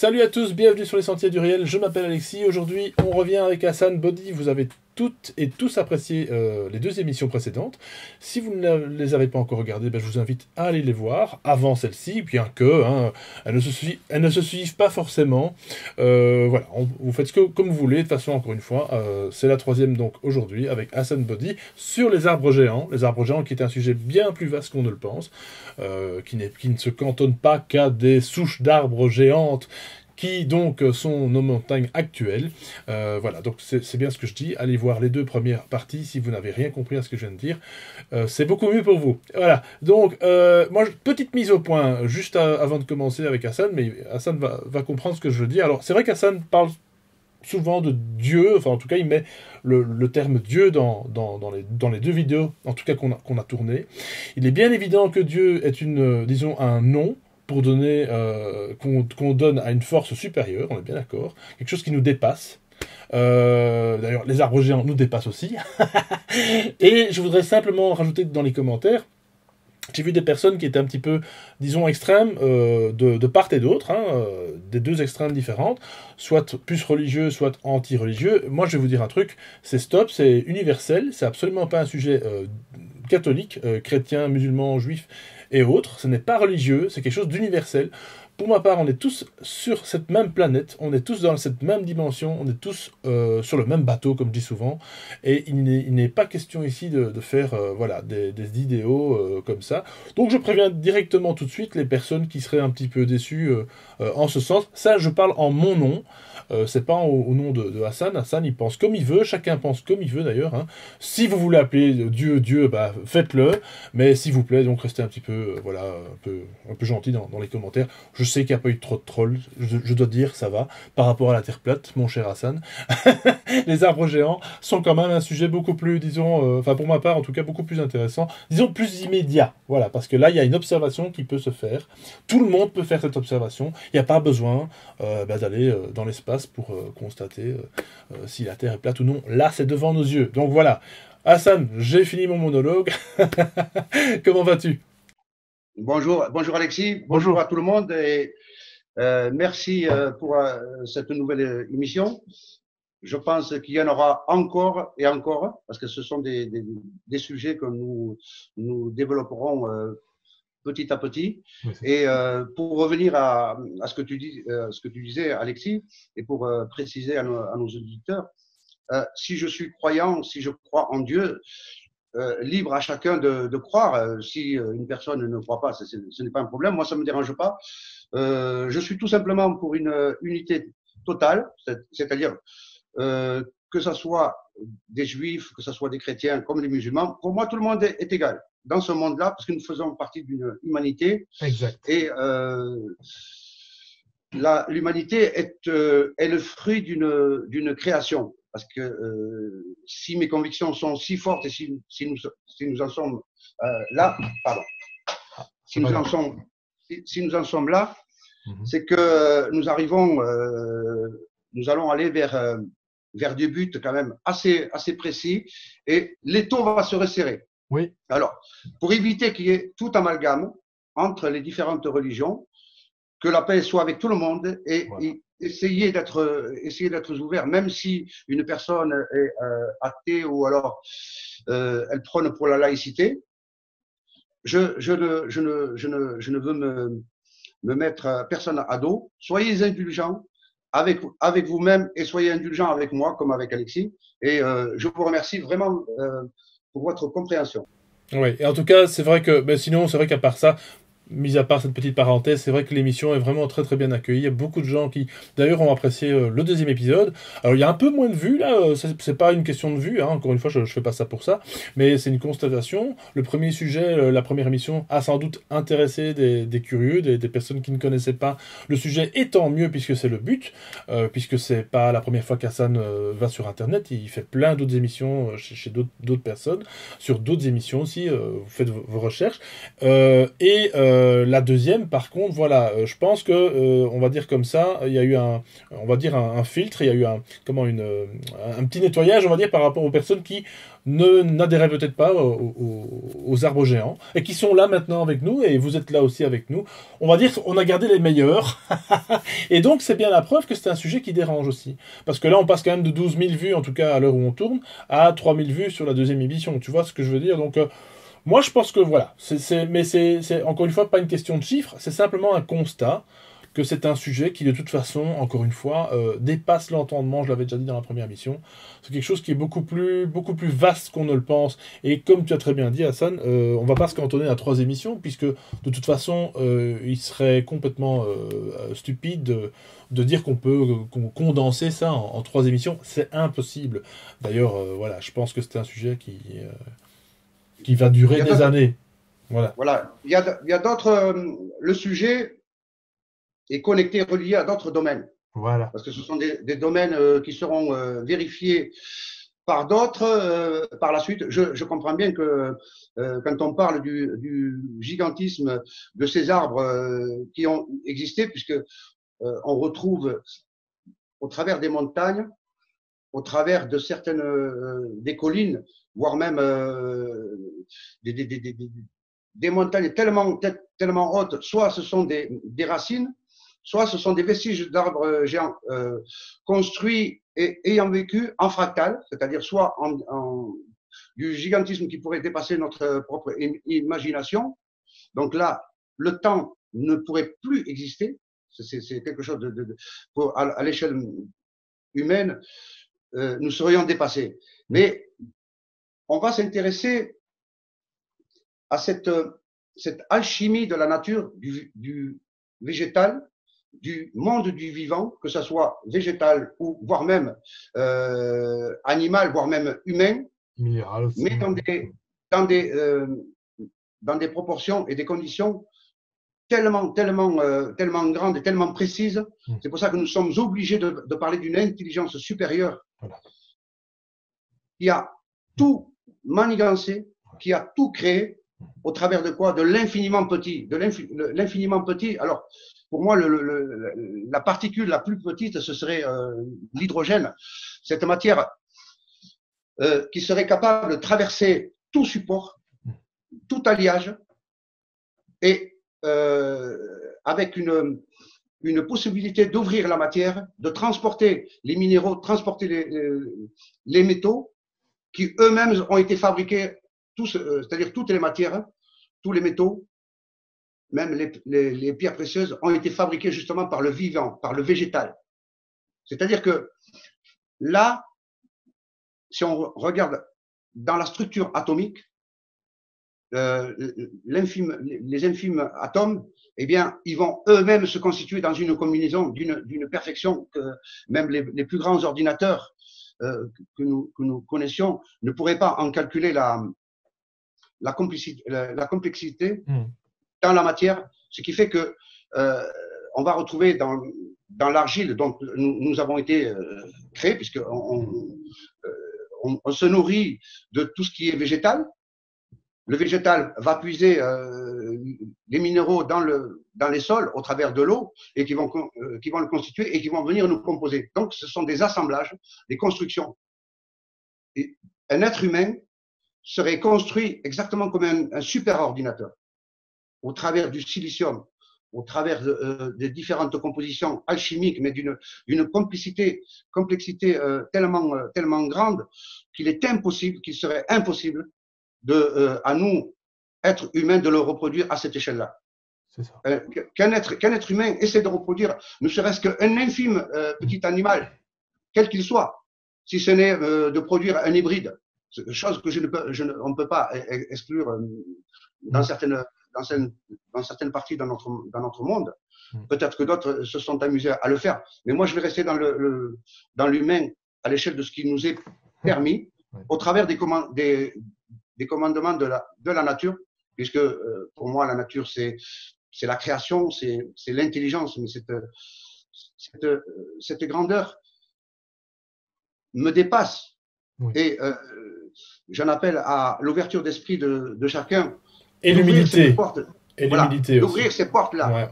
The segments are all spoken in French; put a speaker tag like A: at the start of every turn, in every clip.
A: Salut à tous, bienvenue sur les Sentiers du Réel, je m'appelle Alexis, aujourd'hui on revient avec Hassan Body, vous avez toutes et tous apprécié les deux émissions précédentes. Si vous ne les avez pas encore regardées, je vous invite à aller les voir avant celle-ci, bien que elles ne se suivent pas forcément. Voilà, vous faites comme vous voulez, de toute façon encore une fois, c'est la troisième donc aujourd'hui avec Hassan Body sur les arbres géants qui est un sujet bien plus vaste qu'on ne le pense, qui ne se cantonne pas qu'à des souches d'arbres géantes, qui donc sont nos montagnes actuelles. Voilà, donc c'est bien ce que je dis. Allez voir les deux premières parties si vous n'avez rien compris à ce que je viens de dire. C'est beaucoup mieux pour vous. Voilà, donc moi, petite mise au point, juste avant de commencer avec Hassan, mais Hassan va comprendre ce que je veux dire. Alors, c'est vrai qu'Hassan parle souvent de Dieu, enfin en tout cas il met le terme Dieu dans les deux vidéos, en tout cas qu'on a tournées. Il est bien évident que Dieu est disons un nom, pour donner qu'on donne à une force supérieure, on est bien d'accord, quelque chose qui nous dépasse. D'ailleurs, les arbres géants nous dépassent aussi. Et je voudrais simplement rajouter dans les commentaires, j'ai vu des personnes qui étaient un petit peu, disons, extrêmes de part et d'autre, des deux extrêmes différentes, soit plus religieux, soit anti-religieux. Moi, je vais vous dire un truc, c'est stop, c'est universel, c'est absolument pas un sujet catholique, chrétien, musulman, juif et autres. Ce n'est pas religieux, c'est quelque chose d'universel. Pour ma part, on est tous sur cette même planète, on est tous dans cette même dimension, on est tous sur le même bateau, comme je dis souvent, et il n'est pas question ici de faire voilà, des idéaux comme ça. Donc je préviens directement tout de suite les personnes qui seraient un petit peu déçues en ce sens. Ça, je parle en mon nom. C'est pas au nom de Hassan. Hassan, il pense comme il veut. Chacun pense comme il veut, d'ailleurs. Si vous voulez appeler Dieu, faites-le. Mais s'il vous plaît, donc restez un petit peu, voilà, un peu gentil dans les commentaires. Je sais qu'il n'y a pas eu trop de trolls. Je dois dire, ça va. Par rapport à la Terre plate, mon cher Hassan. Les arbres géants sont quand même un sujet beaucoup plus, disons, enfin pour ma part, en tout cas, beaucoup plus intéressant. Disons, plus immédiat. Voilà, parce que là, il y a une observation qui peut se faire. Tout le monde peut faire cette observation. Il n'y a pas besoin d'aller dans l'espace pour constater si la Terre est plate ou non. Là, c'est devant nos yeux. Donc voilà. Hassan, j'ai fini mon monologue. Comment vas-tu?
B: Bonjour Alexis, bonjour à tout le monde et merci pour cette nouvelle émission. Je pense qu'il y en aura encore et encore parce que ce sont des sujets que nous développerons petit à petit. Oui. Et pour revenir à ce que tu disais, Alexis, et pour préciser à nos auditeurs, si je suis croyant, si je crois en Dieu, libre à chacun de croire. Si une personne ne croit pas, ce n'est pas un problème. Moi, ça me dérange pas. Je suis tout simplement pour une unité totale, c'est-à-dire que ce soit des juifs, que ce soit des chrétiens comme des musulmans. Pour moi, tout le monde est égal dans ce monde-là, parce que nous faisons partie d'une humanité.
A: Exact.
B: Et l'humanité est le fruit d'une création. Parce que si mes convictions sont si fortes et si nous en sommes là, pardon, si nous en sommes là, c'est que nous allons aller vers des buts quand même assez précis et l'étau va se resserrer.
A: Oui.
B: Alors, pour éviter qu'il y ait tout amalgame entre les différentes religions, que la paix soit avec tout le monde et voilà. Essayer d'être ouvert, même si une personne est athée ou alors elle prône pour la laïcité. Je ne veux me mettre personne à dos. Soyez indulgents avec vous-même et soyez indulgents avec moi comme avec Alexis. Et je vous remercie vraiment pour votre compréhension.
A: Oui, et en tout cas, c'est vrai que, sinon, c'est vrai qu'à part ça, mis à part cette petite parenthèse, c'est vrai que l'émission est vraiment très très bien accueillie. Il y a beaucoup de gens qui, d'ailleurs, ont apprécié le deuxième épisode. Alors, il y a un peu moins de vues, là. C'est pas une question de vue, encore une fois, je fais pas ça pour ça. Mais c'est une constatation. Le premier sujet, la première émission, a sans doute intéressé des curieux, des personnes qui ne connaissaient pas le sujet, et tant mieux, puisque c'est le but. Puisque c'est pas la première fois qu'Hassan va sur Internet. Il fait plein d'autres émissions chez d'autres personnes, sur d'autres émissions aussi. Vous faites vos recherches. La deuxième, par contre, voilà, je pense que, on va dire comme ça, il y a eu on va dire un filtre, il y a eu un petit nettoyage, on va dire, par rapport aux personnes qui n'adhéraient peut-être pas aux arbres géants et qui sont là maintenant avec nous, et vous êtes là aussi avec nous. On va dire qu'on a gardé les meilleurs. Et donc, c'est bien la preuve que c'est un sujet qui dérange aussi. Parce que là, on passe quand même de 12 000 vues, en tout cas à l'heure où on tourne, à 3 000 vues sur la deuxième émission. Tu vois ce que je veux dire? Donc, moi, je pense que voilà. Mais c'est encore une fois pas une question de chiffres, c'est simplement un constat que c'est un sujet qui, de toute façon, encore une fois, dépasse l'entendement. Je l'avais déjà dit dans la première émission. C'est quelque chose qui est beaucoup plus vaste qu'on ne le pense. Et comme tu as très bien dit, Hassan, on va pas se cantonner à 3 émissions, puisque de toute façon, il serait complètement stupide de dire qu'on peut condenser ça en 3 émissions. C'est impossible. D'ailleurs, voilà, je pense que c'est un sujet qui va durer des années. Voilà.
B: Voilà. Il y a d'autres. Le sujet est connecté, relié à d'autres domaines.
A: Voilà.
B: Parce que ce sont des domaines qui seront vérifiés par d'autres par la suite. Je comprends bien que quand on parle du gigantisme de ces arbres qui ont existé, puisque on retrouve au travers des montagnes, au travers de certaines des collines, voire même des montagnes tellement hautes, soit ce sont des racines, soit ce sont des vestiges d'arbres géants construits et ayant vécu en fractal, c'est-à-dire soit du gigantisme qui pourrait dépasser notre propre imagination. Donc là, le temps ne pourrait plus exister. C'est quelque chose à l'échelle humaine, nous serions dépassés. Mais on va s'intéresser à cette alchimie de la nature, du végétal, du monde du vivant, que ce soit végétal ou voire même animal, voire même humain, mais dans des proportions et des conditions tellement grandes et tellement précises. C'est pour ça que nous sommes obligés de parler d'une intelligence supérieure qui a tout manigancé, qui a tout créé, au travers de quoi? De l'infiniment petit. De l'infiniment petit. Alors, pour moi, la particule la plus petite, ce serait l'hydrogène. Cette matière qui serait capable de traverser tout support, tout alliage, et avec une possibilité d'ouvrir la matière, de transporter les minéraux, transporter les métaux qui eux-mêmes ont été fabriqués, c'est-à-dire toutes les matières, tous les métaux, même les pierres précieuses, ont été fabriquées justement par le vivant, par le végétal. C'est-à-dire que là, si on regarde dans la structure atomique, les infimes atomes, eh bien, ils vont eux-mêmes se constituer dans une combinaison d'une perfection que même les plus grands ordinateurs que nous connaissions ne pourraient pas en calculer la complexité dans la matière, ce qui fait que on va retrouver dans l'argile dont nous avons été créés, puisqu'on on se nourrit de tout ce qui est végétal. Le végétal va puiser les minéraux dans les sols au travers de l'eau et qui vont le constituer et qui vont venir nous composer. Donc, ce sont des assemblages, des constructions. Et un être humain serait construit exactement comme un super ordinateur, au travers du silicium, au travers des différentes compositions alchimiques, mais d'une complexité tellement grande qu'il serait impossible à nous, êtres humains, de le reproduire à cette échelle-là. Qu'un être humain essaie de reproduire, ne serait-ce qu'un infime petit animal, quel qu'il soit, si ce n'est de produire un hybride, chose que on ne peut pas exclure dans certaines parties dans notre monde. Peut-être que d'autres se sont amusés à le faire, mais moi je vais rester dans l'humain à l'échelle de ce qui nous est permis, au travers des commandements de la nature, puisque pour moi la nature c'est la création, c'est l'intelligence, mais cette grandeur me dépasse. Et j'en appelle à l'ouverture d'esprit de chacun.
A: Et l'humilité. Et
B: voilà,
A: l'humilité aussi.
B: d'ouvrir ces portes-là.
A: Ouais.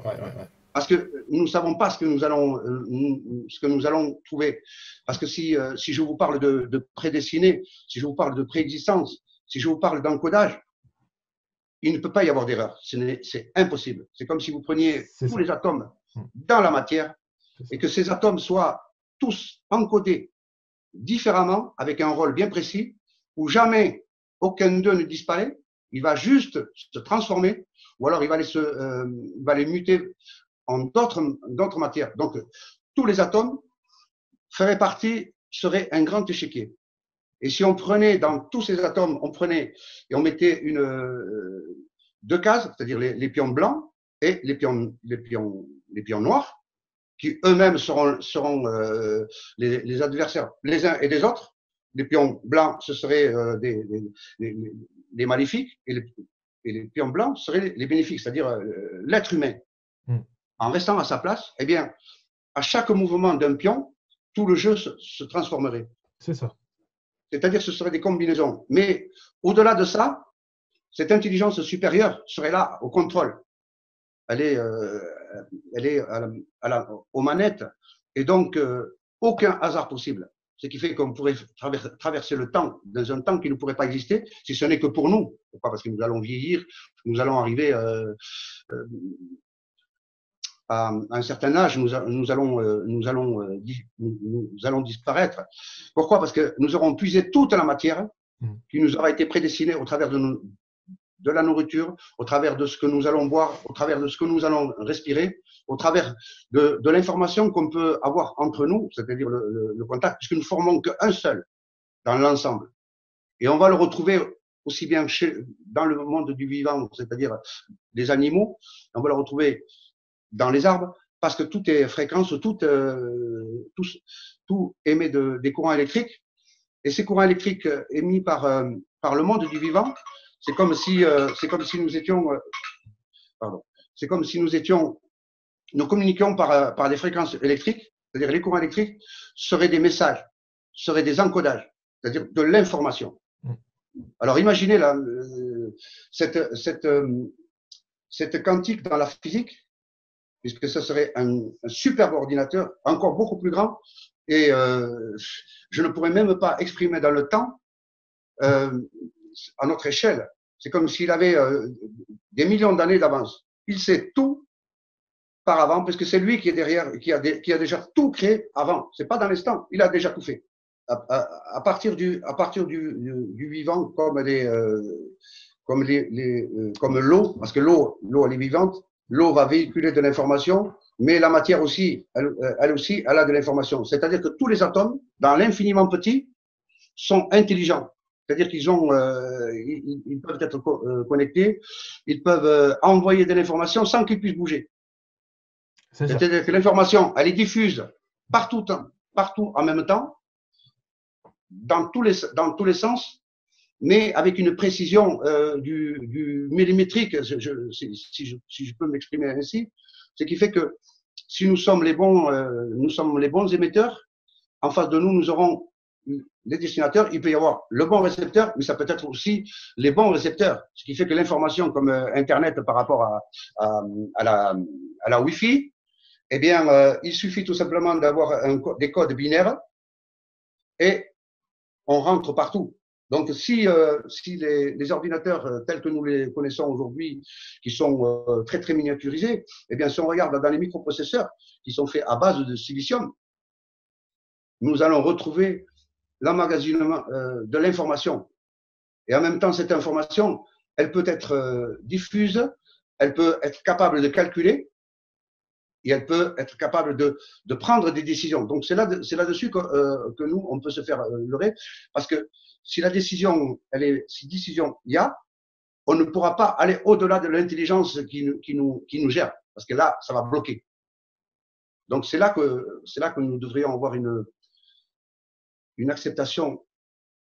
B: Parce que nous ne savons pas ce que nous allons trouver. Parce que si je vous parle de prédestiné, si je vous parle de préexistence, si je vous parle d'encodage, il ne peut pas y avoir d'erreur. C'est impossible. C'est comme si vous preniez tous les atomes dans la matière et que ces atomes soient tous encodés différemment, avec un rôle bien précis, où jamais aucun d'eux ne disparaît. Il va juste se transformer, ou alors il va les muter en d'autres matières. Donc, tous les atomes seraient un grand échiquier. Et si on prenait dans tous ces atomes, on mettait deux cases, c'est-à-dire les pions blancs et les pions noirs, qui eux-mêmes seront les adversaires les uns et des autres. Les pions blancs, ce seraient les maléfiques, et les pions blancs seraient les bénéfiques, c'est-à-dire l'être humain. En restant à sa place, eh bien, à chaque mouvement d'un pion, tout le jeu se transformerait.
A: C'est ça.
B: C'est-à-dire que ce seraient des combinaisons. Mais au-delà de ça, cette intelligence supérieure serait là au contrôle. Elle est aux manettes. Et donc, aucun hasard possible. Ce qui fait qu'on pourrait traverser le temps dans un temps qui ne pourrait pas exister, si ce n'est que pour nous. Pourquoi? Parce que nous allons vieillir, nous allons arriver à un certain âge, nous allons disparaître. Pourquoi? Parce que nous aurons puisé toute la matière qui nous aura été prédestinée au travers de la nourriture, au travers de ce que nous allons boire, au travers de ce que nous allons respirer, au travers de l'information qu'on peut avoir entre nous, c'est-à-dire le contact, puisque nous ne formons qu'un seul dans l'ensemble. Et on va le retrouver aussi bien dans le monde du vivant, c'est-à-dire les animaux, on va le retrouver dans les arbres, parce que tout est fréquence, tout émet des courants électriques. Et ces courants électriques émis par le monde du vivant, c'est comme si nous étions, nous communiquions par des fréquences électriques, c'est-à-dire les courants électriques seraient des messages, seraient des encodages, c'est-à-dire de l'information. Alors imaginez là, cette quantique dans la physique, puisque ce serait un superbe ordinateur, encore beaucoup plus grand, et je ne pourrais même pas exprimer dans le temps à notre échelle. C'est comme s'il avait des millions d'années d'avance. Il sait tout par avant, parce que c'est lui qui est derrière, qui a déjà tout créé avant. C'est pas dans l'instant, il a déjà tout fait. À partir du vivant, comme l'eau, parce que l'eau elle est vivante. L'eau va véhiculer de l'information, mais la matière aussi, elle aussi, elle a de l'information. C'est-à-dire que tous les atomes, dans l'infiniment petit, sont intelligents. C'est-à-dire qu'ils ils peuvent être connectés, ils peuvent envoyer de l'information sans qu'ils puissent bouger. C'est-à-dire que l'information, elle est diffuse partout en même temps, dans tous les sens, mais avec une précision du millimétrique, si je peux m'exprimer ainsi, ce qui fait que si nous sommes les bons émetteurs, en face de nous, nous aurons les destinataires. Il peut y avoir le bon récepteur, mais ça peut être aussi les bons récepteurs. Ce qui fait que l'information comme Internet par rapport à la Wi-Fi, eh bien, il suffit tout simplement d'avoir des codes binaires et on rentre partout. Donc, si les ordinateurs tels que nous les connaissons aujourd'hui, qui sont très, très miniaturisés, eh bien, si on regarde dans les microprocesseurs qui sont faits à base de silicium, nous allons retrouver l'emmagasinement de l'information. Et en même temps, cette information, elle peut être diffuse, elle peut être capable de calculer, et elle peut être capable de prendre des décisions. Donc, c'est là-dessus que nous, on peut se faire leurrer, parce que si décision il y a, on ne pourra pas aller au-delà de l'intelligence qui nous gère, parce que là, ça va bloquer. Donc, c'est là que nous devrions avoir une acceptation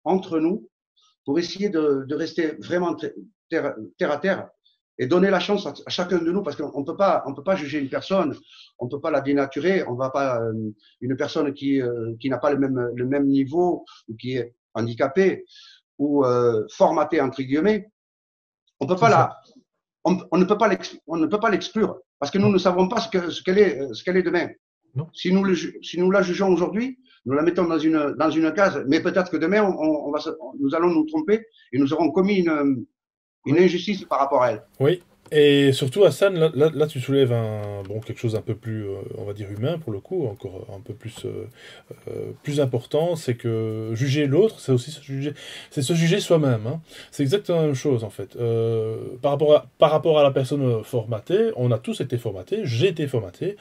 B: entre nous pour essayer de rester vraiment terre à terre et donner la chance à chacun de nous, parce qu'on peut pas juger une personne, on ne peut pas la dénaturer, on va pas une personne qui n'a pas le même niveau, ou qui est handicapée ou formatée entre guillemets, on peut pas on ne peut pas l'exclure parce que nous ne savons pas ce qu'elle est demain.
A: Non.
B: Si nous la jugeons aujourd'hui, nous la mettons dans une case, mais peut-être que demain, nous allons nous tromper et nous aurons commis une injustice par rapport à elle.
A: Oui, et surtout Hassan, là tu soulèves quelque chose un peu plus, on va dire humain pour le coup, encore un peu plus important, c'est que juger l'autre, c'est aussi se juger soi-même. Hein. C'est exactement la même chose en fait. Par rapport à la personne formatée, on a tous été formatés, j'ai été formaté,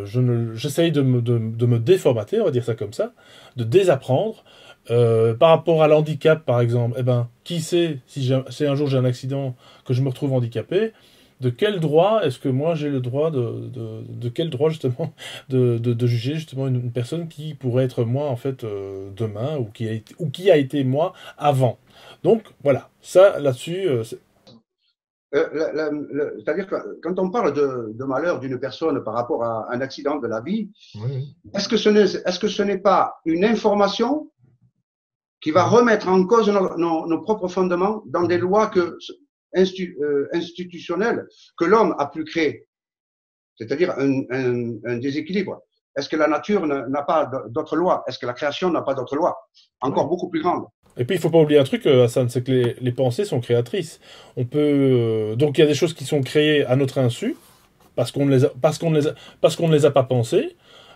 A: j'essaye de me déformater, on va dire ça comme ça, de désapprendre. Par rapport à l'handicap, par exemple, eh ben, qui sait si un jour j'ai un accident, que je me retrouve handicapé, de quel droit est-ce que moi j'ai le droit de quel droit justement de juger justement une personne qui pourrait être moi en fait demain ou qui a été moi avant. Donc voilà, ça là-dessus.
B: C'est-à-dire que quand on parle de malheur d'une personne par rapport à un accident de la vie,
A: Oui.
B: est-ce que ce n'est pas une information qui va remettre en cause nos propres fondements dans des lois institutionnelles que l'homme a pu créer, c'est-à-dire un déséquilibre. Est-ce que la nature n'a pas d'autres lois? Est-ce que la création n'a pas d'autres lois encore beaucoup plus grandes?
A: Et puis il faut pas oublier un truc, Hassan, c'est que les pensées sont créatrices. On peut donc il y a des choses qui sont créées à notre insu parce qu'on ne les a pas pensées,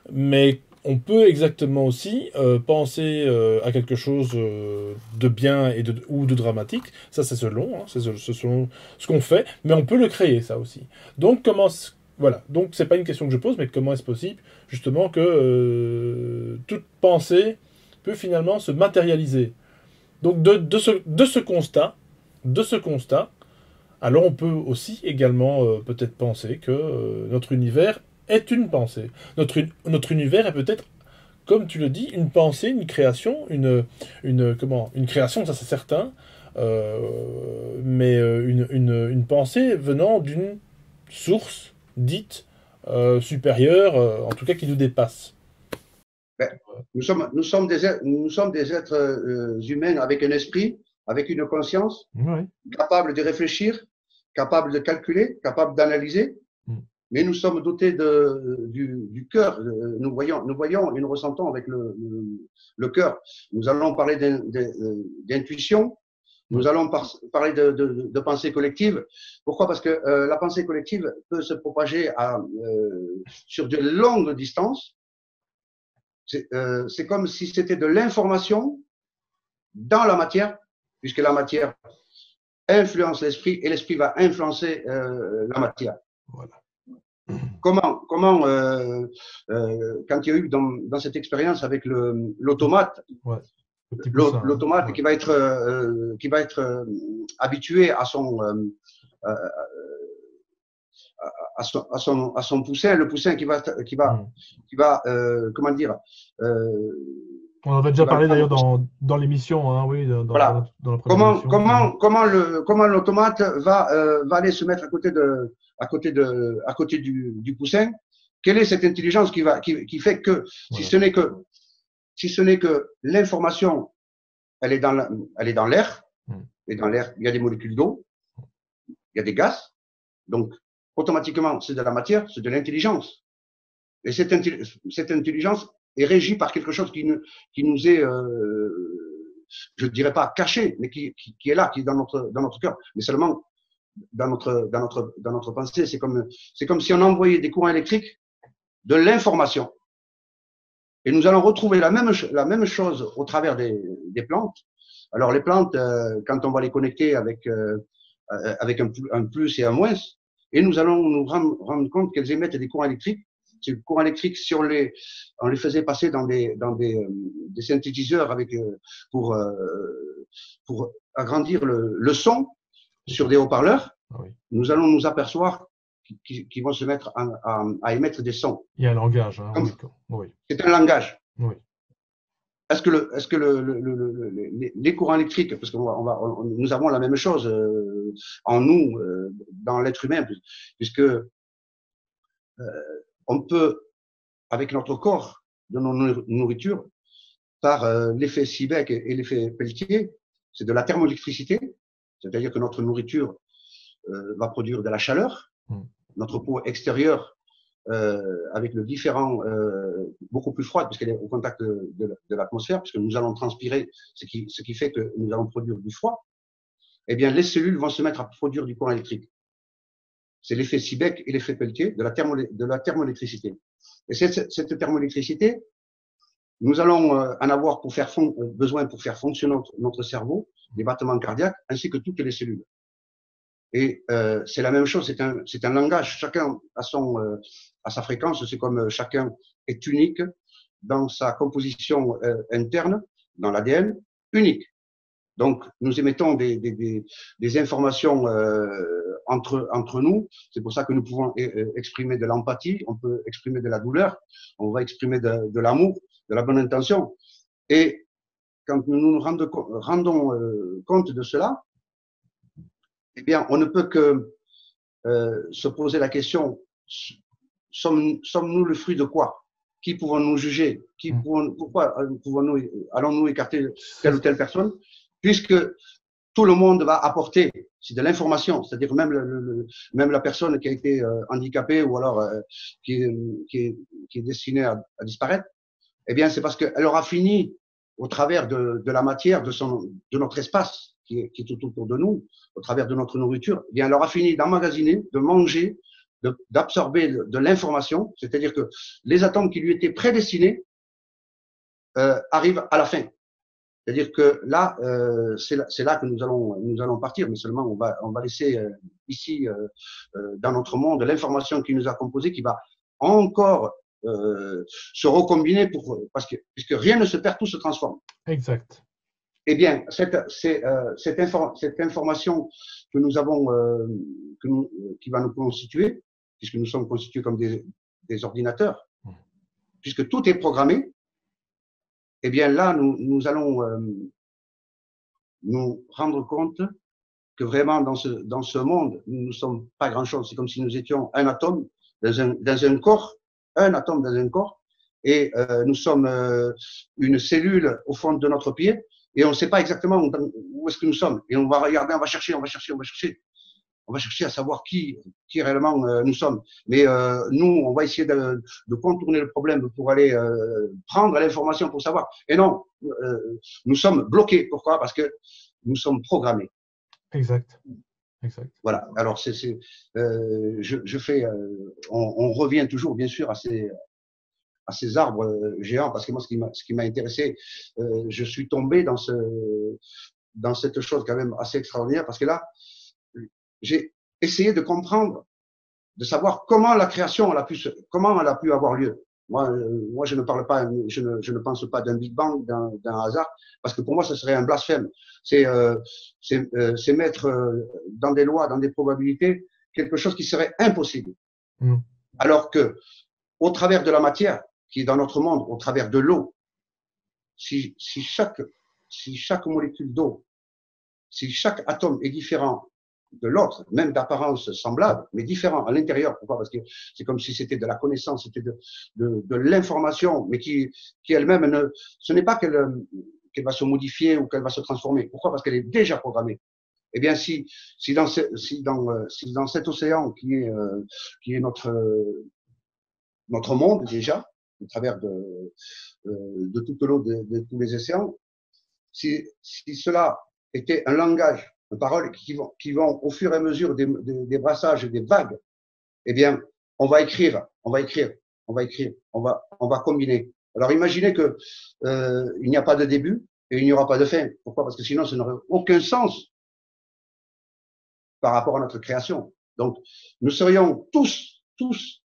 A: mais on peut exactement aussi penser à quelque chose de bien ou de dramatique. Ça, c'est selon, hein, c'est selon ce qu'on fait, mais on peut le créer, ça aussi. Donc, voilà. Donc, c'est pas une question que je pose, mais comment est-ce possible, justement, que toute pensée peut finalement se matérialiser. Donc, de ce constat, alors on peut aussi également peut-être penser que notre univers est une pensée. Notre univers est peut-être, comme tu le dis, une pensée, une création, une création, ça c'est certain, mais une pensée venant d'une source dite supérieure, en tout cas qui nous dépasse.
B: Ben, nous sommes des êtres humains avec un esprit, avec une conscience, capable de réfléchir, capable de calculer, capable d'analyser. Mais nous sommes dotés du cœur. Nous voyons et nous ressentons avec le cœur. Nous allons parler d'intuition. Nous allons parler de pensée collective. Pourquoi? Parce que la pensée collective peut se propager sur de longues distances. C'est comme si c'était de l'information dans la matière, puisque la matière influence l'esprit et l'esprit va influencer la matière.
A: Voilà.
B: Comment quand il y a eu dans cette expérience avec l'automate, l'automate qui va être habitué à son poussin, le poussin qui va comment dire.
C: On en avait déjà parlé d'ailleurs dans l'émission, hein, oui,
B: voilà.
C: dans la première émission.
B: Comment l'automate va aller se mettre à côté du poussin? Quelle est cette intelligence qui fait que, si ce n'est que l'information, elle est dans l'air, et dans l'air, il y a des molécules d'eau, il y a des gaz, donc automatiquement, c'est de la matière, c'est de l'intelligence. Et cette intelligence est régie par quelque chose qui nous est, je ne dirais pas caché, mais qui est là, qui est dans notre cœur, mais seulement dans notre pensée. C'est comme si on envoyait des courants électriques de l'information. Et nous allons retrouver la même chose au travers des plantes. Alors les plantes, quand on va les connecter avec un plus et un moins, et nous allons nous rendre compte qu'elles émettent des courants électriques. Ces courants électriques, si on les faisait passer dans des synthétiseurs pour agrandir le son sur des haut-parleurs, nous allons nous apercevoir qu'ils vont se mettre à émettre des sons.
C: Il y a un langage. Hein, oui.
B: C'est un langage.
C: Oui.
B: Est-ce que les courants électriques, parce que nous avons la même chose en nous, dans l'être humain, puisque on peut, avec notre corps, de nos nourritures, par l'effet Seebeck et l'effet Pelletier, c'est de la thermoélectricité, c'est-à-dire que notre nourriture va produire de la chaleur. Notre peau extérieure, avec le différent beaucoup plus froide, puisqu'elle est au contact de l'atmosphère, puisque nous allons transpirer, ce qui fait que nous allons produire du froid, eh bien, les cellules vont se mettre à produire du courant électrique. C'est l'effet Seebeck et l'effet Peltier de la thermoélectricité. Et cette thermoélectricité, nous allons en avoir besoin pour faire fonctionner notre cerveau, les battements cardiaques, ainsi que toutes les cellules. Et c'est la même chose, c'est un langage. Chacun a sa fréquence, c'est comme chacun est unique dans sa composition interne, dans l'ADN, unique. Donc, nous émettons des informations entre nous. C'est pour ça que nous pouvons exprimer de l'empathie, on peut exprimer de la douleur, on va exprimer de l'amour, de la bonne intention. Et quand nous nous rendons compte de cela, eh bien, on ne peut que se poser la question, sommes-nous le fruit de quoi? Qui pouvons-nous juger? Pourquoi allons-nous écarter telle ou telle personne? Puisque tout le monde va apporter, c'est de l'information, c'est-à-dire même la personne qui a été handicapée ou alors qui est destinée à disparaître, eh bien, c'est parce qu'elle aura fini au travers de la matière, de notre espace qui est tout autour de nous, au travers de notre nourriture, eh bien, elle aura fini d'emmagasiner, de manger, d'absorber de l'information, c'est-à-dire que les atomes qui lui étaient prédestinés arrivent à la fin. C'est-à-dire que là, c'est là que nous allons partir, mais seulement on va laisser ici, dans notre monde, l'information qui nous a composé, qui va encore se recombiner puisque rien ne se perd, tout se transforme.
C: Exact.
B: Eh bien, cette information que nous avons, qui va nous constituer, puisque nous sommes constitués comme des ordinateurs, puisque tout est programmé, eh bien là, nous allons nous rendre compte que vraiment dans ce monde, nous ne sommes pas grand-chose. C'est comme si nous étions un atome dans un corps, un atome dans un corps, et nous sommes une cellule au fond de notre pied, et on ne sait pas exactement où est-ce que nous sommes. Et on va regarder, on va chercher à savoir qui réellement nous sommes. Mais nous, on va essayer de contourner le problème pour aller prendre l'information pour savoir. Et non, nous sommes bloqués. Pourquoi? Parce que nous sommes programmés.
C: Exact.
B: Voilà. Alors, je fais. On revient toujours, bien sûr, à ces arbres géants, parce que moi, ce qui m'a intéressé, je suis tombé dans cette chose quand même assez extraordinaire, parce que là, j'ai essayé de comprendre, de savoir comment la création comment elle a pu avoir lieu. Moi, je ne parle pas, je ne pense pas d'un Big Bang, d'un hasard, parce que pour moi, ce serait un blasphème. C'est mettre dans des lois, dans des probabilités, quelque chose qui serait impossible. Alors que, au travers de la matière qui est dans notre monde, au travers de l'eau, si chaque molécule d'eau, si chaque atome est différent de l'autre, même d'apparence semblable, mais différent à l'intérieur. Pourquoi? Parce que c'est comme si c'était de la connaissance, c'était de l'information, mais qui elle-même ce n'est pas qu'elle va se modifier ou qu'elle va se transformer. Pourquoi? Parce qu'elle est déjà programmée. Eh bien, si dans cet océan qui est notre monde déjà, au travers de toute l'eau de tous les océans, si cela était un langage, une parole qui vont au fur et à mesure des brassages et des vagues, eh bien, on va écrire, on va combiner. Alors, imaginez que il n'y a pas de début et il n'y aura pas de fin. Pourquoi? Parce que sinon, ça n'aurait aucun sens par rapport à notre création. Donc, nous serions tous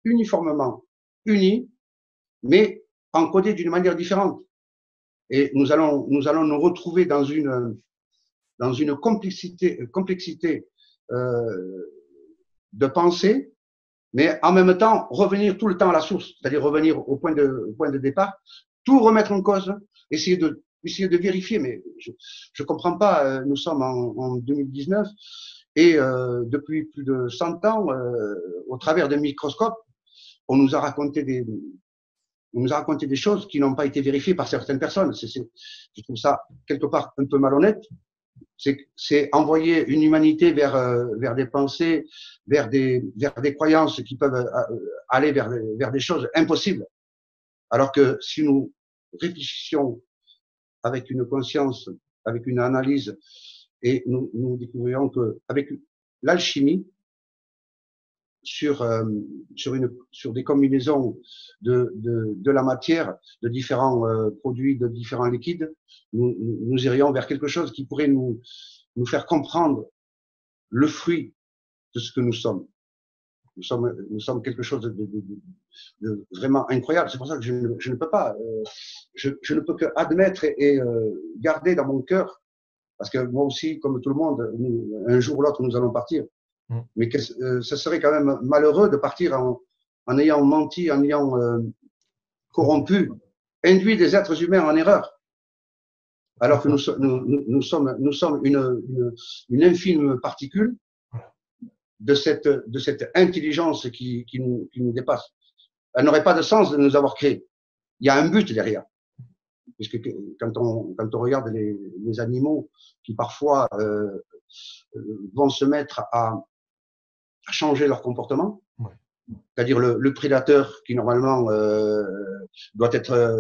B: uniformément unis, mais encodés d'une manière différente. Et nous allons nous retrouver dans une complexité de pensée, mais en même temps revenir tout le temps à la source, c'est-à-dire revenir au point de départ, tout remettre en cause, essayer de vérifier. Mais je comprends pas. Nous sommes en 2019 et depuis plus de 100 ans, au travers d'un microscope, on nous a raconté des choses qui n'ont pas été vérifiées par certaines personnes. Je trouve ça quelque part un peu malhonnête. C'est envoyer une humanité vers des pensées, vers des croyances qui peuvent aller vers des choses impossibles. Alors que si nous réfléchissions avec une conscience, avec une analyse, et nous découvrions qu'avec l'alchimie, sur des combinaisons de la matière, de différents produits, de différents liquides, nous irions vers quelque chose qui pourrait nous faire comprendre le fruit de ce que nous sommes. Nous sommes quelque chose de vraiment incroyable. C'est pour ça que je ne peux pas, je ne peux que admettre et garder dans mon cœur, parce que moi aussi, comme tout le monde, un jour ou l'autre, nous allons partir. Mais ce serait quand même malheureux de partir en ayant menti, en ayant corrompu, induit des êtres humains en erreur. Alors que nous sommes une infime particule de cette intelligence qui nous dépasse. Elle n'aurait pas de sens de nous avoir créés. Il y a un but derrière. Puisque quand on regarde les animaux qui parfois vont se mettre à changer leur comportement, c'est-à-dire le prédateur qui normalement doit être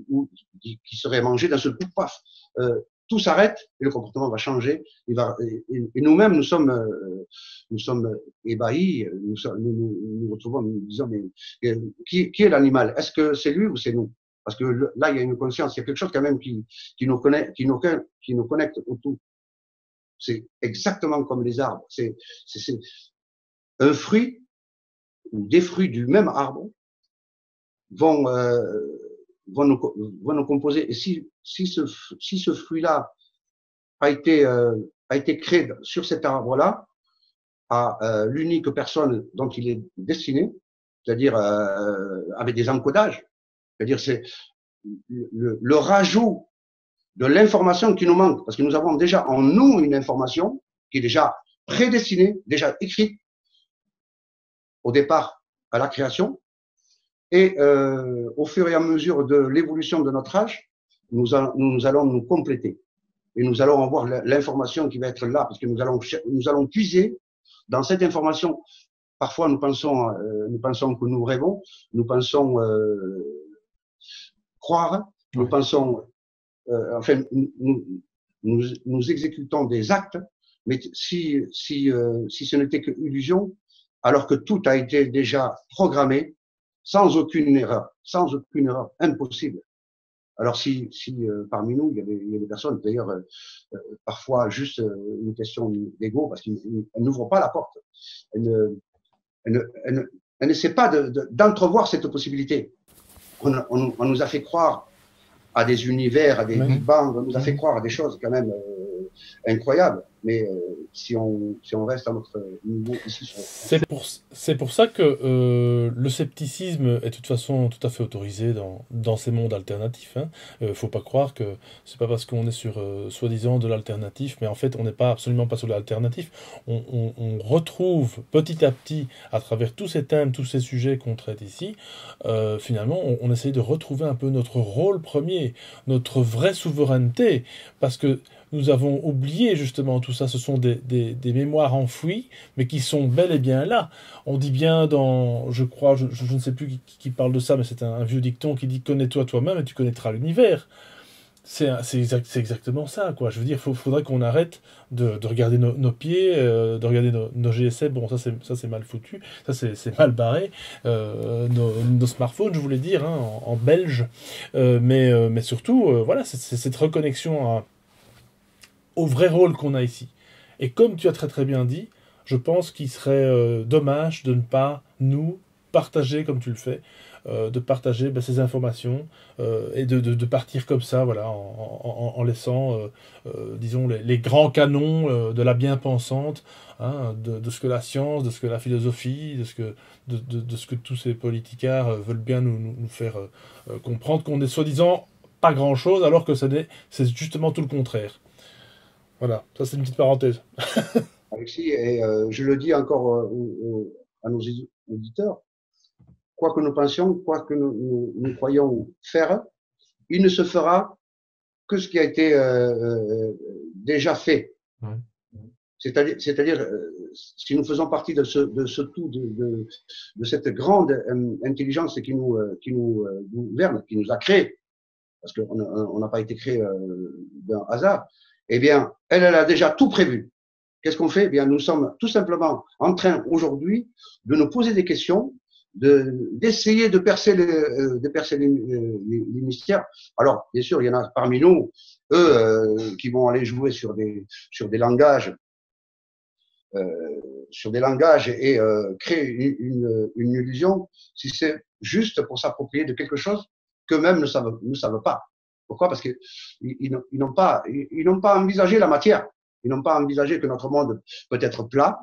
B: ou qui serait mangé, d'un seul coup, paf, tout s'arrête et le comportement va changer. Et nous-mêmes, nous sommes ébahis. Nous retrouvons, nous disons, mais qui est l'animal? Est-ce que c'est lui ou c'est nous? Parce que là, il y a une conscience, il y a quelque chose quand même qui nous connecte au tout. C'est exactement comme les arbres. C'est un fruit ou des fruits du même arbre vont nous composer. Et si ce fruit-là a été créé sur cet arbre-là à l'unique personne dont il est destiné, c'est-à-dire avec des encodages, c'est-à-dire c'est le rajout de l'information qui nous manque, parce que nous avons déjà en nous une information qui est déjà prédestinée, déjà écrite au départ à la création, et au fur et à mesure de l'évolution de notre âge, nous allons nous compléter et nous allons avoir l'information qui va être là, parce que nous allons puiser dans cette information. Parfois, nous pensons que nous rêvons, nous pensons croire, nous pensons, enfin, nous exécutons des actes, mais si ce n'était que illusion, alors que tout a été déjà programmé, sans aucune erreur, impossible. Alors si parmi nous, il y a des personnes, d'ailleurs, parfois juste une question d'ego, parce qu'elles n'ouvrent pas la porte. Elles n'essaient pas d'entrevoir cette possibilité. On nous a fait croire à des univers, à des Big Bang, on nous a fait croire à des choses quand même incroyables. Mais si on reste à notre niveau ici sur...
A: C'est pour ça que le scepticisme est de toute façon tout à fait autorisé dans ces mondes alternatifs. Faut pas croire que c'est pas parce qu'on est sur soi-disant de l'alternatif, mais en fait on n'est pas absolument pas sur l'alternatif. On retrouve petit à petit, à travers tous ces thèmes, tous ces sujets qu'on traite ici, finalement on essaye de retrouver un peu notre rôle premier, notre vraie souveraineté, parce que nous avons oublié justement tout ça. Ce sont des mémoires enfouies, mais qui sont bel et bien là. On dit bien dans, je crois, je ne sais plus qui parle de ça, mais c'est un vieux dicton qui dit « Connais-toi toi-même et tu connaîtras l'univers ». C'est exactement ça, quoi. Je veux dire, faudrait qu'on arrête de regarder nos pieds, de regarder nos GSM. Bon, ça c'est mal foutu, ça c'est mal barré. Nos smartphones, je voulais dire, hein, en belge. Mais surtout, voilà, c'est cette reconnexion au vrai rôle qu'on a ici. Et comme tu as très très bien dit, je pense qu'il serait dommage de ne pas nous partager comme tu le fais, de partager ces informations et de partir comme ça, voilà, en laissant, disons, les grands canons de la bien-pensante, hein, de ce que la science, de ce que la philosophie, de ce que tous ces politicards veulent bien nous faire comprendre, qu'on est soi-disant pas grand-chose, alors que c'est justement tout le contraire. Voilà, ça c'est une petite parenthèse.
B: Alexis, et je le dis encore à nos auditeurs, quoi que nous pensions, quoi que nous croyons faire, il ne se fera que ce qui a été déjà fait.
C: Ouais.
B: C'est-à-dire, si nous faisons partie de ce tout, de cette grande intelligence qui nous gouverne, qui nous a créés, parce qu'on n'a pas été créé d'un hasard, eh bien, elle a déjà tout prévu. Qu'est-ce qu'on fait? Eh bien, nous sommes tout simplement en train aujourd'hui de nous poser des questions, d'essayer de percer les mystères. Alors, bien sûr, il y en a parmi nous, eux, qui vont aller jouer sur des langages, et créer une illusion, si c'est juste pour s'approprier de quelque chose qu'eux-mêmes ne savent pas. Pourquoi? Parce qu'ils n'ont pas envisagé la matière. Ils n'ont pas envisagé que notre monde peut être plat,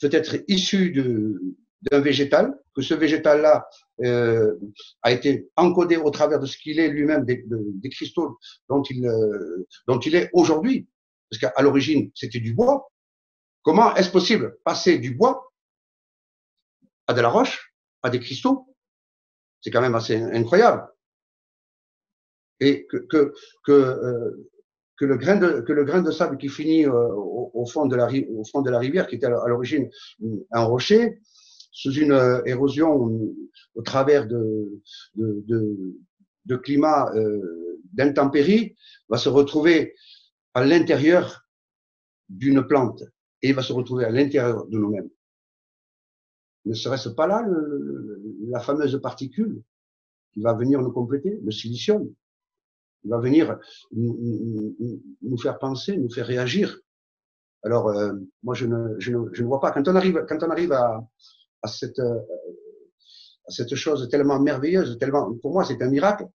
B: peut être issu d'un végétal, que ce végétal-là a été encodé au travers de ce qu'il est lui-même, des cristaux dont il est aujourd'hui. Parce qu'à l'origine, c'était du bois. Comment est-ce possible passer du bois à de la roche, à des cristaux? C'est quand même assez incroyable. Et que le grain de sable qui finit au fond de la rivière, qui était à l'origine un rocher, sous une érosion au travers de climats d'intempéries, va se retrouver à l'intérieur d'une plante et il va se retrouver à l'intérieur de nous-mêmes. Ne serait-ce pas là la fameuse particule qui va venir nous compléter, le silicium? Il va venir nous faire penser, nous faire réagir. Alors, moi, je ne vois pas. Quand on arrive à cette chose tellement merveilleuse, tellement, pour moi, c'est un miracle.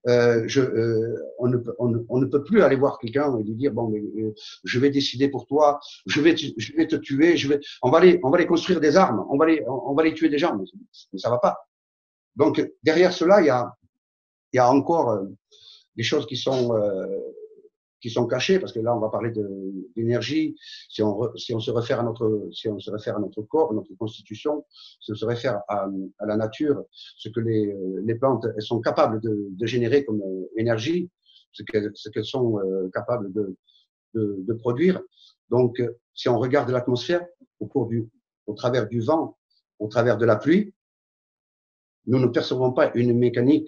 B: On ne peut plus aller voir quelqu'un et lui dire bon, mais, je vais décider pour toi, je vais te tuer, on va aller construire des armes, on va aller tuer des gens, mais ça va pas. Donc derrière cela, il y a encore des choses qui sont cachées, parce que là, on va parler d'énergie. Si on se réfère à notre corps, à notre constitution, si on se réfère à la nature, ce que les plantes elles sont capables de générer comme énergie, ce qu'elles sont capables de produire. Donc, si on regarde l'atmosphère au travers du vent, au travers de la pluie, nous ne percevons pas une mécanique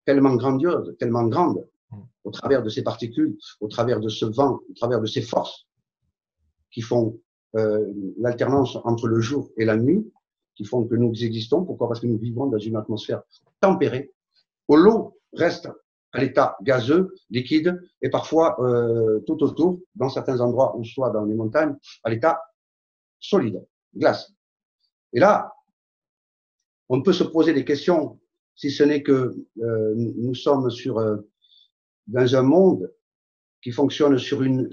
B: tellement grandiose, tellement grande, au travers de ces particules, au travers de ce vent, au travers de ces forces qui font l'alternance entre le jour et la nuit, qui font que nous existons. Pourquoi? Parce que nous vivons dans une atmosphère tempérée, où l'eau reste à l'état gazeux, liquide, et parfois tout autour, dans certains endroits, ou soit dans les montagnes, à l'état solide, glace. Et là, on peut se poser des questions, si ce n'est que nous sommes dans un monde qui fonctionne sur une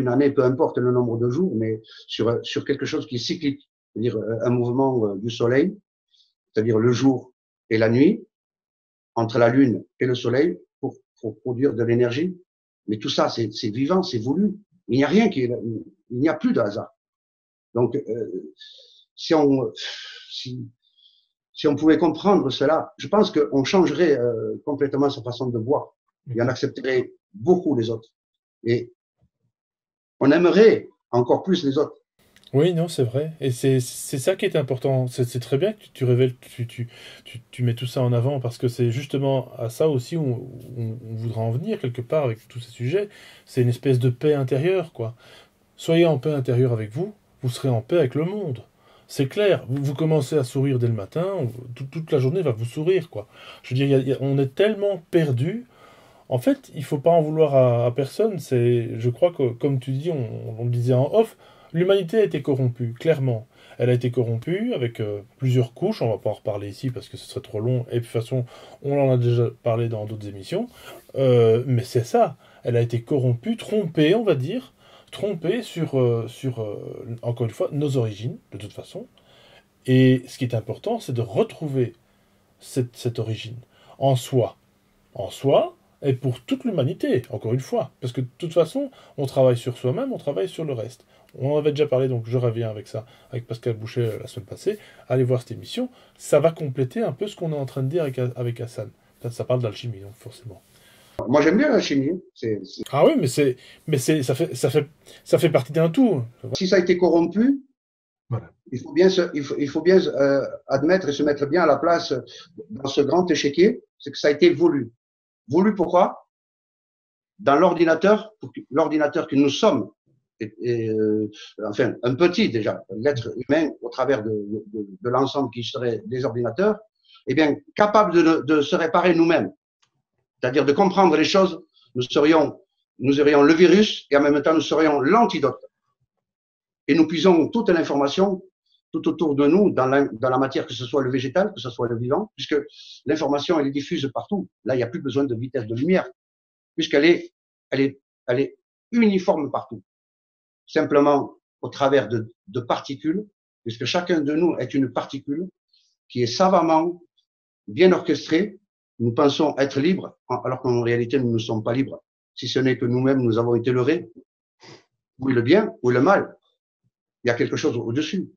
B: année, peu importe le nombre de jours, mais sur quelque chose qui est cyclique, c'est-à-dire un mouvement du soleil, c'est-à-dire le jour et la nuit, entre la lune et le soleil, pour produire de l'énergie. Mais tout ça, c'est vivant, c'est voulu. Il n'y a plus de hasard. Donc, si on pouvait comprendre cela, je pense qu'on changerait complètement sa façon de voir. Et on accepterait beaucoup les autres. Et on aimerait encore plus les autres.
A: Oui, non, c'est vrai. Et c'est ça qui est important. C'est très bien que tu révèles, tu mets tout ça en avant, parce que c'est justement à ça aussi où on voudra en venir quelque part avec tous ces sujets. C'est une espèce de paix intérieure, quoi. Soyez en paix intérieure avec vous, vous serez en paix avec le monde. C'est clair, vous commencez à sourire dès le matin, toute la journée va vous sourire, quoi. Je veux dire, on est tellement perdu. En fait, il faut pas en vouloir à personne. Je crois que, comme tu dis, on le disait en off, l'humanité a été corrompue, clairement. Elle a été corrompue avec plusieurs couches. On va pas en reparler ici parce que ce serait trop long. Et de toute façon, on en a déjà parlé dans d'autres émissions. Mais c'est ça. Elle a été corrompue, trompée, on va dire. Trompée sur encore une fois, nos origines, de toute façon. Et ce qui est important, c'est de retrouver cette origine en soi. En soi, et pour toute l'humanité, encore une fois. Parce que de toute façon, on travaille sur soi-même, on travaille sur le reste. On en avait déjà parlé, donc je reviens avec ça, avec Pascal Boucher la semaine passée. Allez voir cette émission. Ça va compléter un peu ce qu'on est en train de dire avec Hassan. Ça parle d'alchimie, donc forcément.
B: Moi, j'aime bien la chimie.
A: Ah oui, ça fait partie d'un tout.
B: Si ça a été corrompu, voilà. il faut bien admettre et se mettre bien à la place dans ce grand échiquier, c'est que ça a été voulu. Voulu pourquoi? Dans l'ordinateur que nous sommes, enfin, un petit déjà, l'être humain au travers de l'ensemble qui serait des ordinateurs, eh bien, capable de se réparer nous-mêmes. C'est-à-dire de comprendre les choses, nous aurions le virus et en même temps nous serions l'antidote. Et nous puisons toute l'information tout autour de nous dans la matière, que ce soit le végétal, que ce soit le vivant, puisque l'information elle est diffuse partout. Là, il n'y a plus besoin de vitesse de lumière, puisqu'elle est uniforme partout. Simplement au travers de particules, puisque chacun de nous est une particule qui est savamment bien orchestrée. Nous pensons être libres, alors qu'en réalité, nous ne sommes pas libres. Si ce n'est que nous-mêmes, nous avons été leurrés. Ou le bien, ou le mal. Il y a quelque chose au-dessus.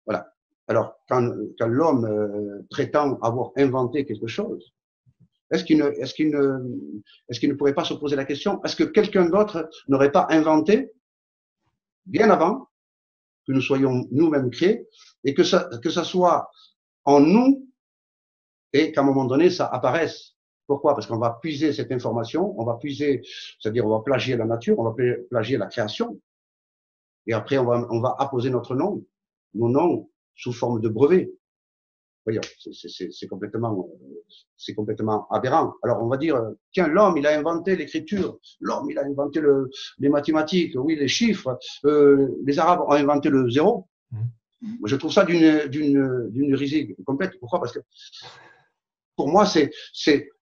B: Voilà. Alors, quand l'homme prétend avoir inventé quelque chose, est-ce qu'il ne pourrait pas se poser la question, est-ce que quelqu'un d'autre n'aurait pas inventé, bien avant que nous soyons nous-mêmes créés, et que ça soit en nous, et qu'à un moment donné, ça apparaisse. Pourquoi? Parce qu'on va puiser cette information, on va puiser, c'est-à-dire on va plagier la nature, on va plagier la création, et après on va apposer notre nom, nos noms sous forme de brevet. Voyons, c'est complètement aberrant. Alors on va dire, tiens, l'homme il a inventé l'écriture, l'homme il a inventé les mathématiques, oui, les chiffres, les Arabes ont inventé le zéro. Moi, je trouve ça d'une hérésie complète. Pourquoi? Parce que pour moi, c'est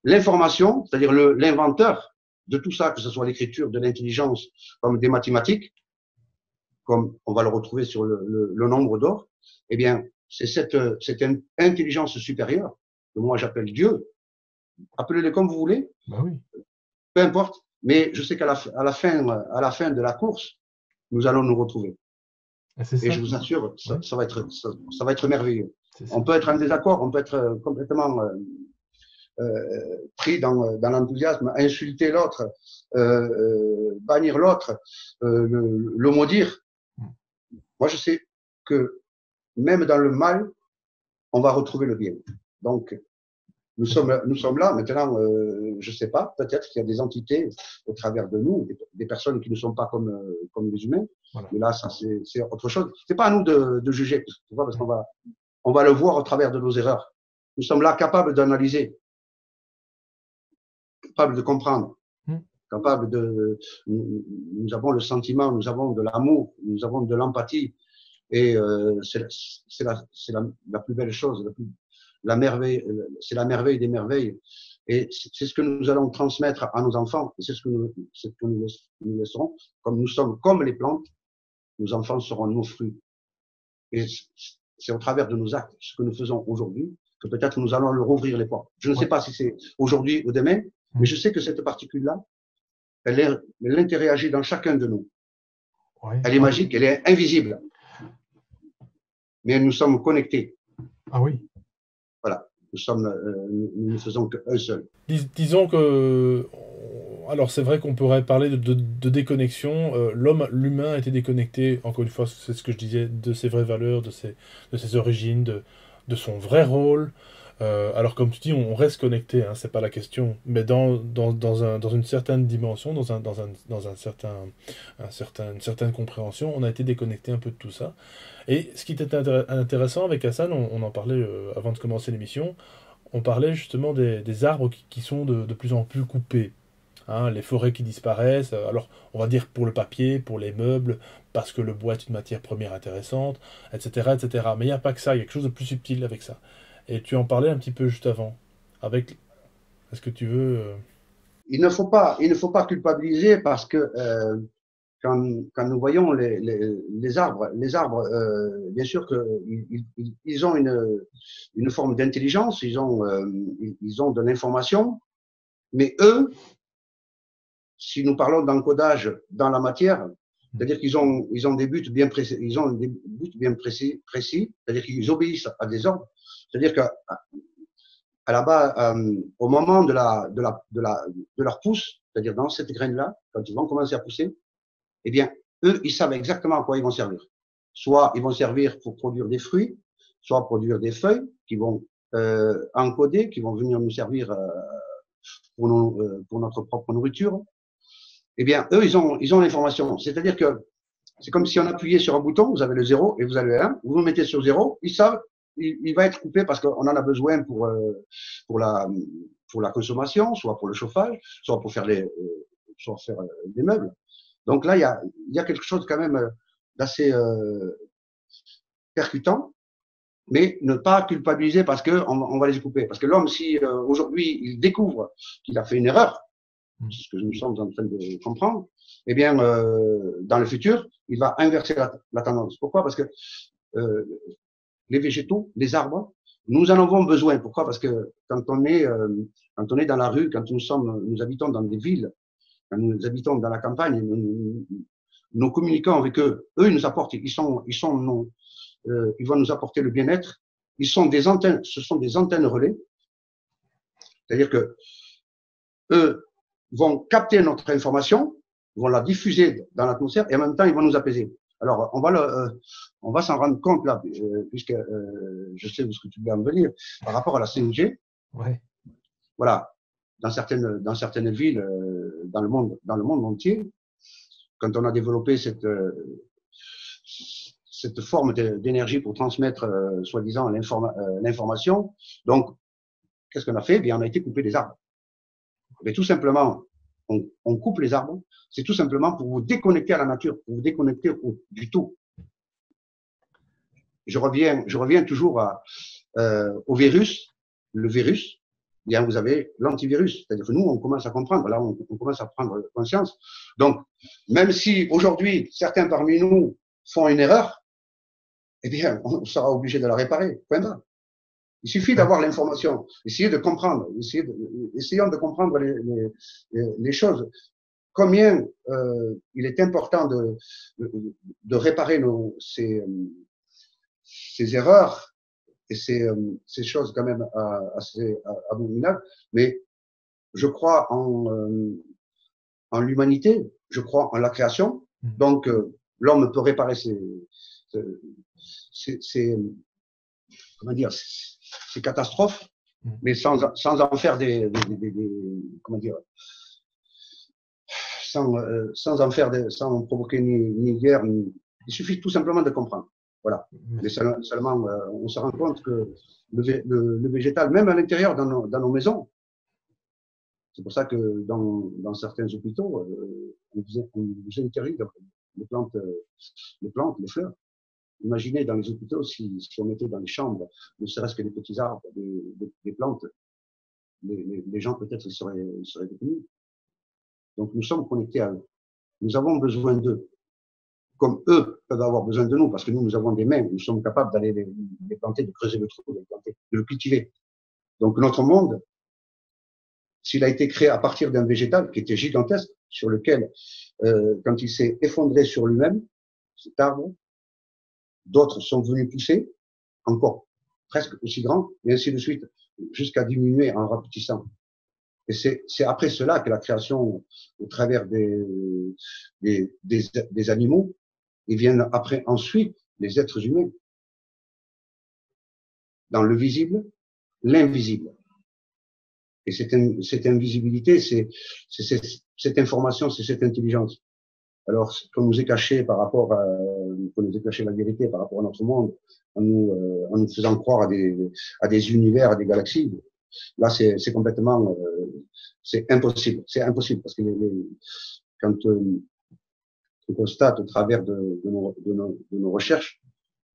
B: l'information, c'est-à-dire l'inventeur de tout ça, que ce soit l'écriture, de l'intelligence, comme des mathématiques, comme on va le retrouver sur le nombre d'or, eh bien, c'est cette intelligence supérieure que moi j'appelle Dieu. Appelez-le comme vous voulez.
C: Ben oui.
B: Peu importe. Mais je sais qu'à la fin de la course, nous allons nous retrouver. Et je vous assure, ça va être merveilleux. On peut être en désaccord, on peut être complètement pris dans l'enthousiasme, insulter l'autre, bannir l'autre, le maudire. Moi, je sais que même dans le mal, on va retrouver le bien. Donc, nous sommes là. Maintenant, je ne sais pas, peut-être qu'il y a des entités au travers de nous, des personnes qui ne sont pas comme les humains. Voilà. Mais là, ça, c'est autre chose. C'est pas à nous de juger, parce qu'on va le voir au travers de nos erreurs. Nous sommes là capables d'analyser, capables de comprendre, capables nous avons le sentiment, nous avons de l'amour, nous avons de l'empathie. Et c'est la plus belle chose, la merveille, c'est la merveille des merveilles. Et c'est ce que nous allons transmettre à nos enfants, et c'est ce que nous laisserons. Comme nous sommes comme les plantes, nos enfants seront nos fruits. Et c'est au travers de nos actes, ce que nous faisons aujourd'hui, que peut-être nous allons leur ouvrir les portes. Je ne sais pas si c'est aujourd'hui ou demain, mais je sais que cette particule-là, elle interagit dans chacun de nous. Elle est magique, elle est invisible. Mais nous sommes connectés.
C: Ah oui.
B: Voilà. Nous ne faisons qu'un seul.
A: Disons que, alors c'est vrai qu'on pourrait parler de déconnexion. L'humain a été déconnecté, encore une fois, c'est ce que je disais, de ses vraies valeurs, de ses origines, de son vrai rôle. Alors comme tu dis, on reste connecté, hein, c'est pas la question, mais dans une certaine dimension, dans une certaine compréhension, on a été déconnecté un peu de tout ça. Et ce qui était intéressant avec Hassan, on en parlait avant de commencer l'émission, on parlait justement des arbres qui sont de plus en plus coupés. Hein, les forêts qui disparaissent, alors on va dire pour le papier, pour les meubles, parce que le bois est une matière première intéressante, etc. etc. Mais il n'y a pas que ça, il y a quelque chose de plus subtil avec ça. Et tu en parlais un petit peu juste avant. Est-ce que tu veux...
B: Il ne faut pas culpabiliser parce que quand nous voyons les arbres, bien sûr qu'ils ont une forme d'intelligence, ils ont de l'information, mais eux, si nous parlons d'encodage dans la matière, c'est-à-dire qu'ils ont des buts bien précis, c'est-à-dire qu'ils obéissent à des ordres. C'est-à-dire que à la base, au moment de leur pousse, c'est-à-dire dans cette graine-là, quand ils vont commencer à pousser, eh bien, eux, ils savent exactement à quoi ils vont servir. Soit ils vont servir pour produire des fruits, soit produire des feuilles qui vont encoder, qui vont venir nous servir pour notre propre nourriture. Eh bien, eux, ils ont l'information. C'est-à-dire que c'est comme si on appuyait sur un bouton, vous avez le 0 et vous avez le 1, vous le mettez sur 0, ils savent, il va être coupé parce qu'on en a besoin pour la consommation, soit pour le chauffage, soit pour faire des meubles. Donc là, il y a quelque chose quand même d'assez percutant, mais ne pas culpabiliser parce qu'on va les couper. Parce que l'homme, si aujourd'hui il découvre qu'il a fait une erreur, c'est ce que nous sommes en train de comprendre, eh bien, dans le futur, il va inverser la tendance. Pourquoi? Parce que les végétaux, les arbres, nous en avons besoin. Pourquoi? Parce que quand on est dans la rue, quand nous habitons dans des villes, quand nous habitons dans la campagne, nous communiquons avec eux. Eux, ils nous apportent, ils vont nous apporter le bien-être. Ce sont des antennes relais. C'est-à-dire que eux vont capter notre information, vont la diffuser dans l'atmosphère et en même temps, ils vont nous apaiser. Alors, on va s'en rendre compte là, puisque je sais où ce que tu veux en venir, par rapport à la 5G.
C: Ouais.
B: Voilà, dans certaines villes, dans le monde entier, quand on a développé cette forme d'énergie pour transmettre, soi-disant, l'information, donc, qu'est-ce qu'on a fait? Bien, on a été couper des arbres. Mais tout simplement, on coupe les arbres, c'est tout simplement pour vous déconnecter à la nature, pour vous déconnecter du tout. Je reviens toujours au virus. Le virus, bien, vous avez l'antivirus. C'est-à-dire que nous, on commence à comprendre, là, on commence à prendre conscience. Donc, même si aujourd'hui, certains parmi nous font une erreur, eh bien, on sera obligé de la réparer. Point barre. Il suffit d'avoir l'information, essayez de comprendre, essayons de comprendre les choses. Combien il est important de réparer ces erreurs et ces choses quand même assez abominables, mais je crois en l'humanité, je crois en la création, donc l'homme peut réparer comment dire, ces catastrophes, mais sans en faire comment dire, sans provoquer ni guerre, il suffit tout simplement de comprendre. Voilà. Mais seulement, on se rend compte que le végétal, même à l'intérieur, dans nos maisons, c'est pour ça que dans certains hôpitaux, on vous interdit les plantes, les fleurs. Imaginez dans les hôpitaux si on mettait dans les chambres, ne serait-ce que des petits arbres, des plantes, les gens peut-être seraient détenus. Donc nous sommes connectés à eux. Nous avons besoin d'eux, comme eux peuvent avoir besoin de nous, parce que nous avons des mains, nous sommes capables d'aller les planter, de creuser le trou, de le cultiver. Donc notre monde, s'il a été créé à partir d'un végétal qui était gigantesque, sur lequel, quand il s'est effondré sur lui-même, cet arbre, d'autres sont venus pousser, encore presque aussi grands, et ainsi de suite, jusqu'à diminuer en rapetissant. Et c'est après cela que la création, au travers des animaux, ils viennent ensuite les êtres humains. Dans le visible, l'invisible. Et cette invisibilité, c'est cette information, c'est cette intelligence. Alors, qu'on nous est caché qu'on nous est caché la vérité par rapport à notre monde, en nous faisant croire à des univers, à des galaxies, là, c'est complètement, c'est impossible. C'est impossible parce que quand on constate au travers de nos recherches,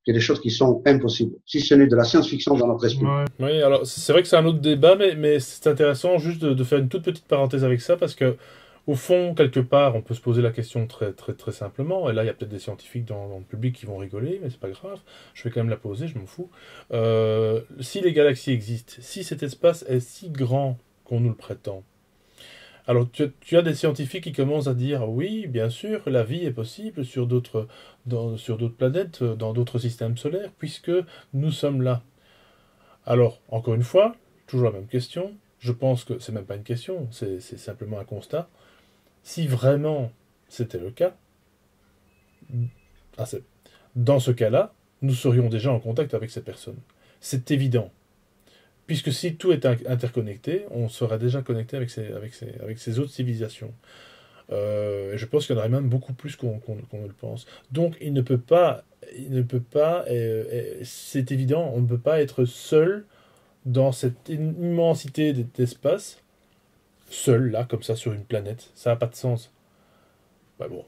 B: qu'il y a des choses qui sont impossibles, si ce n'est de la science-fiction dans notre esprit.
A: Ouais. Oui, alors c'est vrai que c'est un autre débat, mais c'est intéressant juste de faire une toute petite parenthèse avec ça, parce que au fond, quelque part, on peut se poser la question très, très, très simplement, et là, il y a peut-être des scientifiques dans le public qui vont rigoler, mais c'est pas grave, je vais quand même la poser, je m'en fous. Si les galaxies existent, si cet espace est si grand qu'on nous le prétend, alors tu as des scientifiques qui commencent à dire, oui, bien sûr, la vie est possible sur d'autres planètes, dans d'autres systèmes solaires, puisque nous sommes là. Alors, encore une fois, toujours la même question. Je pense que c'est même pas une question, c'est simplement un constat. Si vraiment c'était le cas, ah, dans ce cas-là, nous serions déjà en contact avec ces personnes. C'est évident. Puisque si tout est interconnecté, on serait déjà connecté avec ces autres civilisations. Et je pense qu'il y en aurait même beaucoup plus qu'on ne le pense. Donc il ne peut pas, c'est évident, on ne peut pas être seul dans cette immensité d'espace, seul là, comme ça, sur une planète. Ça n'a pas de sens. Bah bon.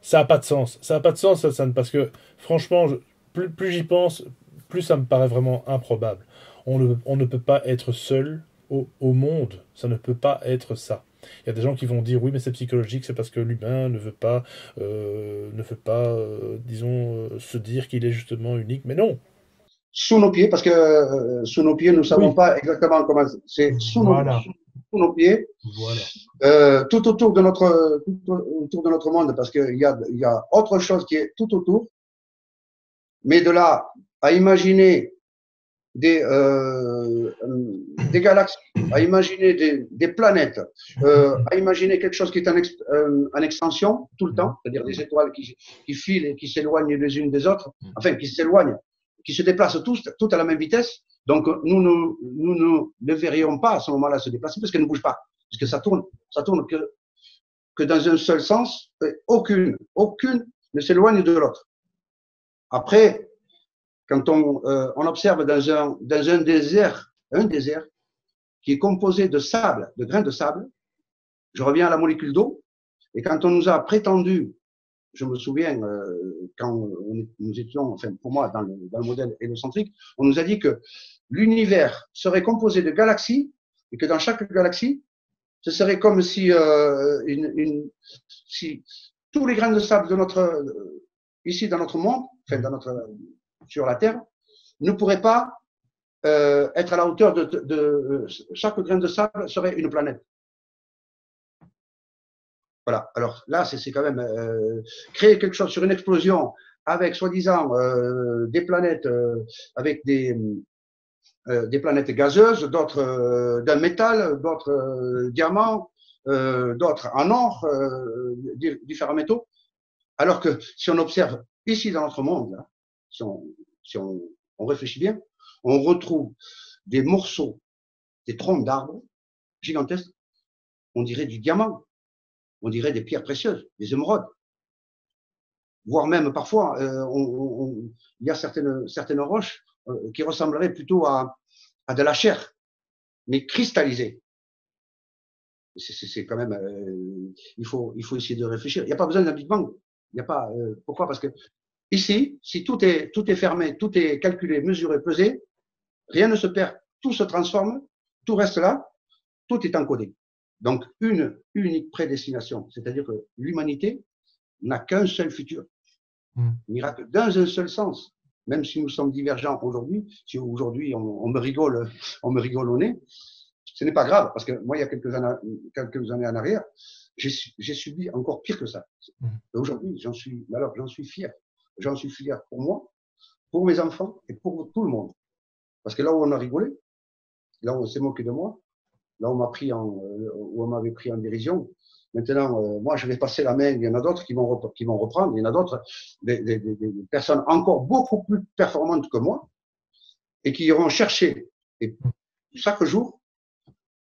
A: Ça n'a pas de sens. Ça n'a pas de sens, parce que franchement, plus j'y pense, plus ça me paraît vraiment improbable. On ne peut pas être seul au monde. Ça ne peut pas être ça. Il y a des gens qui vont dire oui, mais c'est psychologique, c'est parce que l'humain ne veut pas, disons, se dire qu'il est justement unique. Mais non.
B: Sous nos pieds, parce que sous nos pieds, nous ne savons pas exactement comment c'est. Sous nos pieds, tout autour de notre monde, parce qu'il y a autre chose qui est tout autour. Mais de là à imaginer des galaxies, à imaginer des planètes, à imaginer quelque chose qui est en extension tout le temps, c'est-à-dire des étoiles qui filent et qui s'éloignent les unes des autres, enfin qui s'éloignent, qui se déplacent toutes à la même vitesse. Donc nous ne verrions pas à ce moment-là se déplacer parce qu'elles ne bougent pas, parce que ça tourne que dans un seul sens, aucune ne s'éloigne de l'autre. Après, quand on observe dans un désert qui est composé de sable, de grains de sable, je reviens à la molécule d'eau, et quand on nous a prétendu, je me souviens, quand nous étions, enfin pour moi, dans le modèle héliocentrique, on nous a dit que l'univers serait composé de galaxies, et que dans chaque galaxie, ce serait comme si, si tous les grains de sable ici dans notre monde, enfin sur la Terre, ne pourrait pas être à la hauteur de chaque grain de sable serait une planète. Voilà. Alors là, c'est quand même créer quelque chose sur une explosion avec soi-disant des planètes avec des planètes gazeuses, d'autres d'un métal, d'autres diamants, d'autres en or, différents métaux. Alors que si on observe ici dans notre monde, là, si on réfléchit bien, on retrouve des morceaux, des troncs d'arbres gigantesques, on dirait du diamant, on dirait des pierres précieuses, des émeraudes. Voire même parfois, il y a certaines roches qui ressembleraient plutôt à de la chair, mais cristallisée. C'est quand même, il faut essayer de réfléchir. Il n'y a pas besoin d'un Big Bang. Il n'y a pas, pourquoi? Parce que ici, si tout est fermé, tout est calculé, mesuré, pesé, rien ne se perd, tout se transforme, tout reste là, tout est encodé. Donc, une unique prédestination, c'est-à-dire que l'humanité n'a qu'un seul futur, n'ira que dans un seul sens. Même si nous sommes divergents aujourd'hui, si aujourd'hui on me rigole au nez, ce n'est pas grave, parce que moi, il y a quelques années en arrière, j'ai subi encore pire que ça. Aujourd'hui, j'en suis fier. J'en suis fier pour moi, pour mes enfants et pour tout le monde. Parce que là où on a rigolé, là où on s'est moqué de moi, là où on m'avait pris en dérision, maintenant, moi, je vais passer la main. Il y en a d'autres qui vont reprendre. Il y en a d'autres, des personnes encore beaucoup plus performantes que moi et qui iront chercher. Et chaque jour,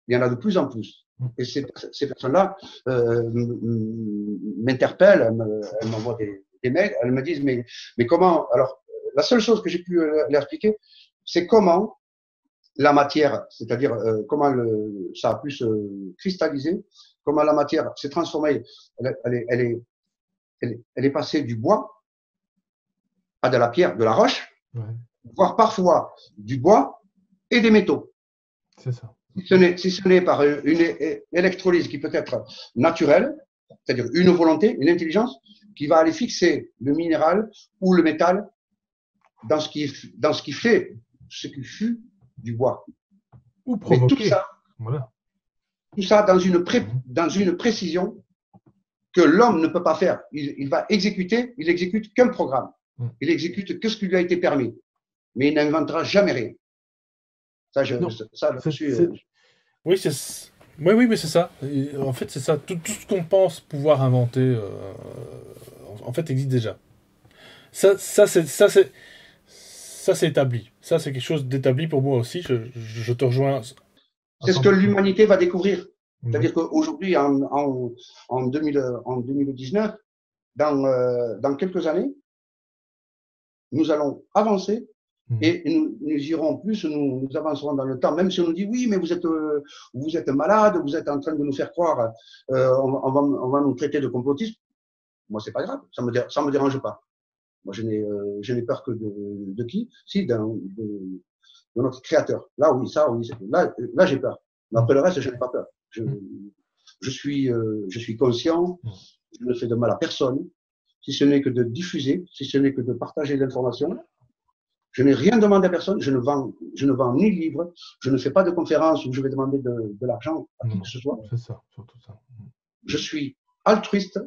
B: il y en a de plus en plus. Et ces personnes-là m'interpellent, elles m'envoient des mails, elles me disent mais comment? Alors, la seule chose que j'ai pu leur expliquer, c'est comment la matière, c'est-à-dire comment ça a pu se cristalliser, comment la matière s'est transformée, elle est passée du bois à de la pierre, de la roche, voire parfois du bois et des métaux.
C: C'est ça.
B: Si ce n'est par une électrolyse qui peut être naturelle, c'est-à-dire une volonté, une intelligence, qui va aller fixer le minéral ou le métal dans ce qui fait ce qui fut du bois.
C: Ou provoquer.
B: Tout ça dans une précision que l'homme ne peut pas faire. Il va exécuter, il exécute qu'un programme. Il exécute que ce qui lui a été permis. Mais il n'inventera jamais rien. Ça,
A: Oui, oui, mais c'est ça. En fait, c'est ça. Tout ce qu'on pense pouvoir inventer, en fait, existe déjà. Ça, c'est établi. Ça, c'est quelque chose d'établi pour moi aussi. Je te rejoins.
B: C'est ce que l'humanité va découvrir. C'est-à-dire qu'aujourd'hui, en 2019, dans quelques années, nous allons avancer et nous irons plus, nous avancerons dans le temps. Même si on nous dit oui, mais vous êtes malade, vous êtes en train de nous faire croire, on va nous traiter de complotistes. Moi, c'est pas grave, ça me dérange pas. Moi, je n'ai peur que de qui? Si, de notre créateur. Là, oui, là, j'ai peur. Mais après le reste, je n'ai pas peur. Je suis conscient, je ne fais de mal à personne, si ce n'est que de diffuser, si ce n'est que de partager l'information. Je n'ai rien demandé à personne, je ne vends ni livres, je ne fais pas de conférences où je vais demander de l'argent à qui que ce soit.
C: C'est ça, surtout ça.
B: Je suis altruiste,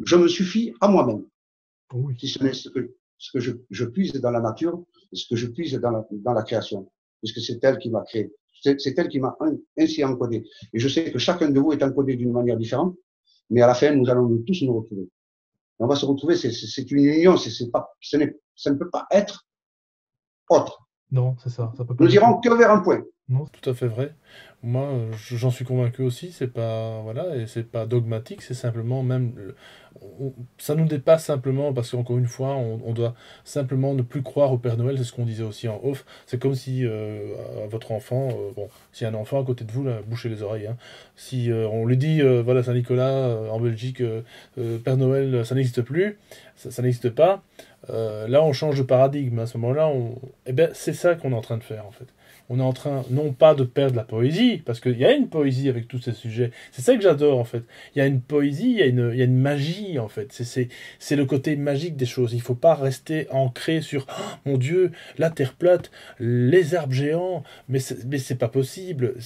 B: je me suffis à moi-même.
C: Oui.
B: Si ce n'est ce que je puise dans la nature, ce que je puise dans la création, puisque c'est elle qui m'a créé. C'est elle qui m'a ainsi encodé. Et je sais que chacun de vous est encodé d'une manière différente, mais à la fin, nous allons tous nous retrouver. On va se retrouver, c'est une union, ça ne peut pas être autre.
C: Non, c'est ça. Ça peut pas
B: nous irons que vers un point.
A: Non, tout à fait vrai. Moi, j'en suis convaincu aussi. C'est pas voilà, et c'est pas dogmatique. C'est simplement même, ça nous dépasse simplement parce qu'encore une fois, on doit simplement ne plus croire au Père Noël. C'est ce qu'on disait aussi en off. C'est comme si votre enfant, bon, si un enfant à côté de vous, là, bouchez les oreilles. Hein, si on lui dit, voilà, Saint-Nicolas en Belgique, Père Noël, ça n'existe plus, ça n'existe pas. Là, on change de paradigme. À ce moment-là, eh ben, c'est ça qu'on est en train de faire en fait. On est en train, non pas de perdre la poésie, parce qu'il y a une poésie avec tous ces sujets. C'est ça que j'adore, en fait. Il y a une poésie, il y a une magie, en fait. C'est le côté magique des choses. Il ne faut pas rester ancré sur « Oh, mon Dieu, la terre plate, les arbres géants, mais c'est pas possible. »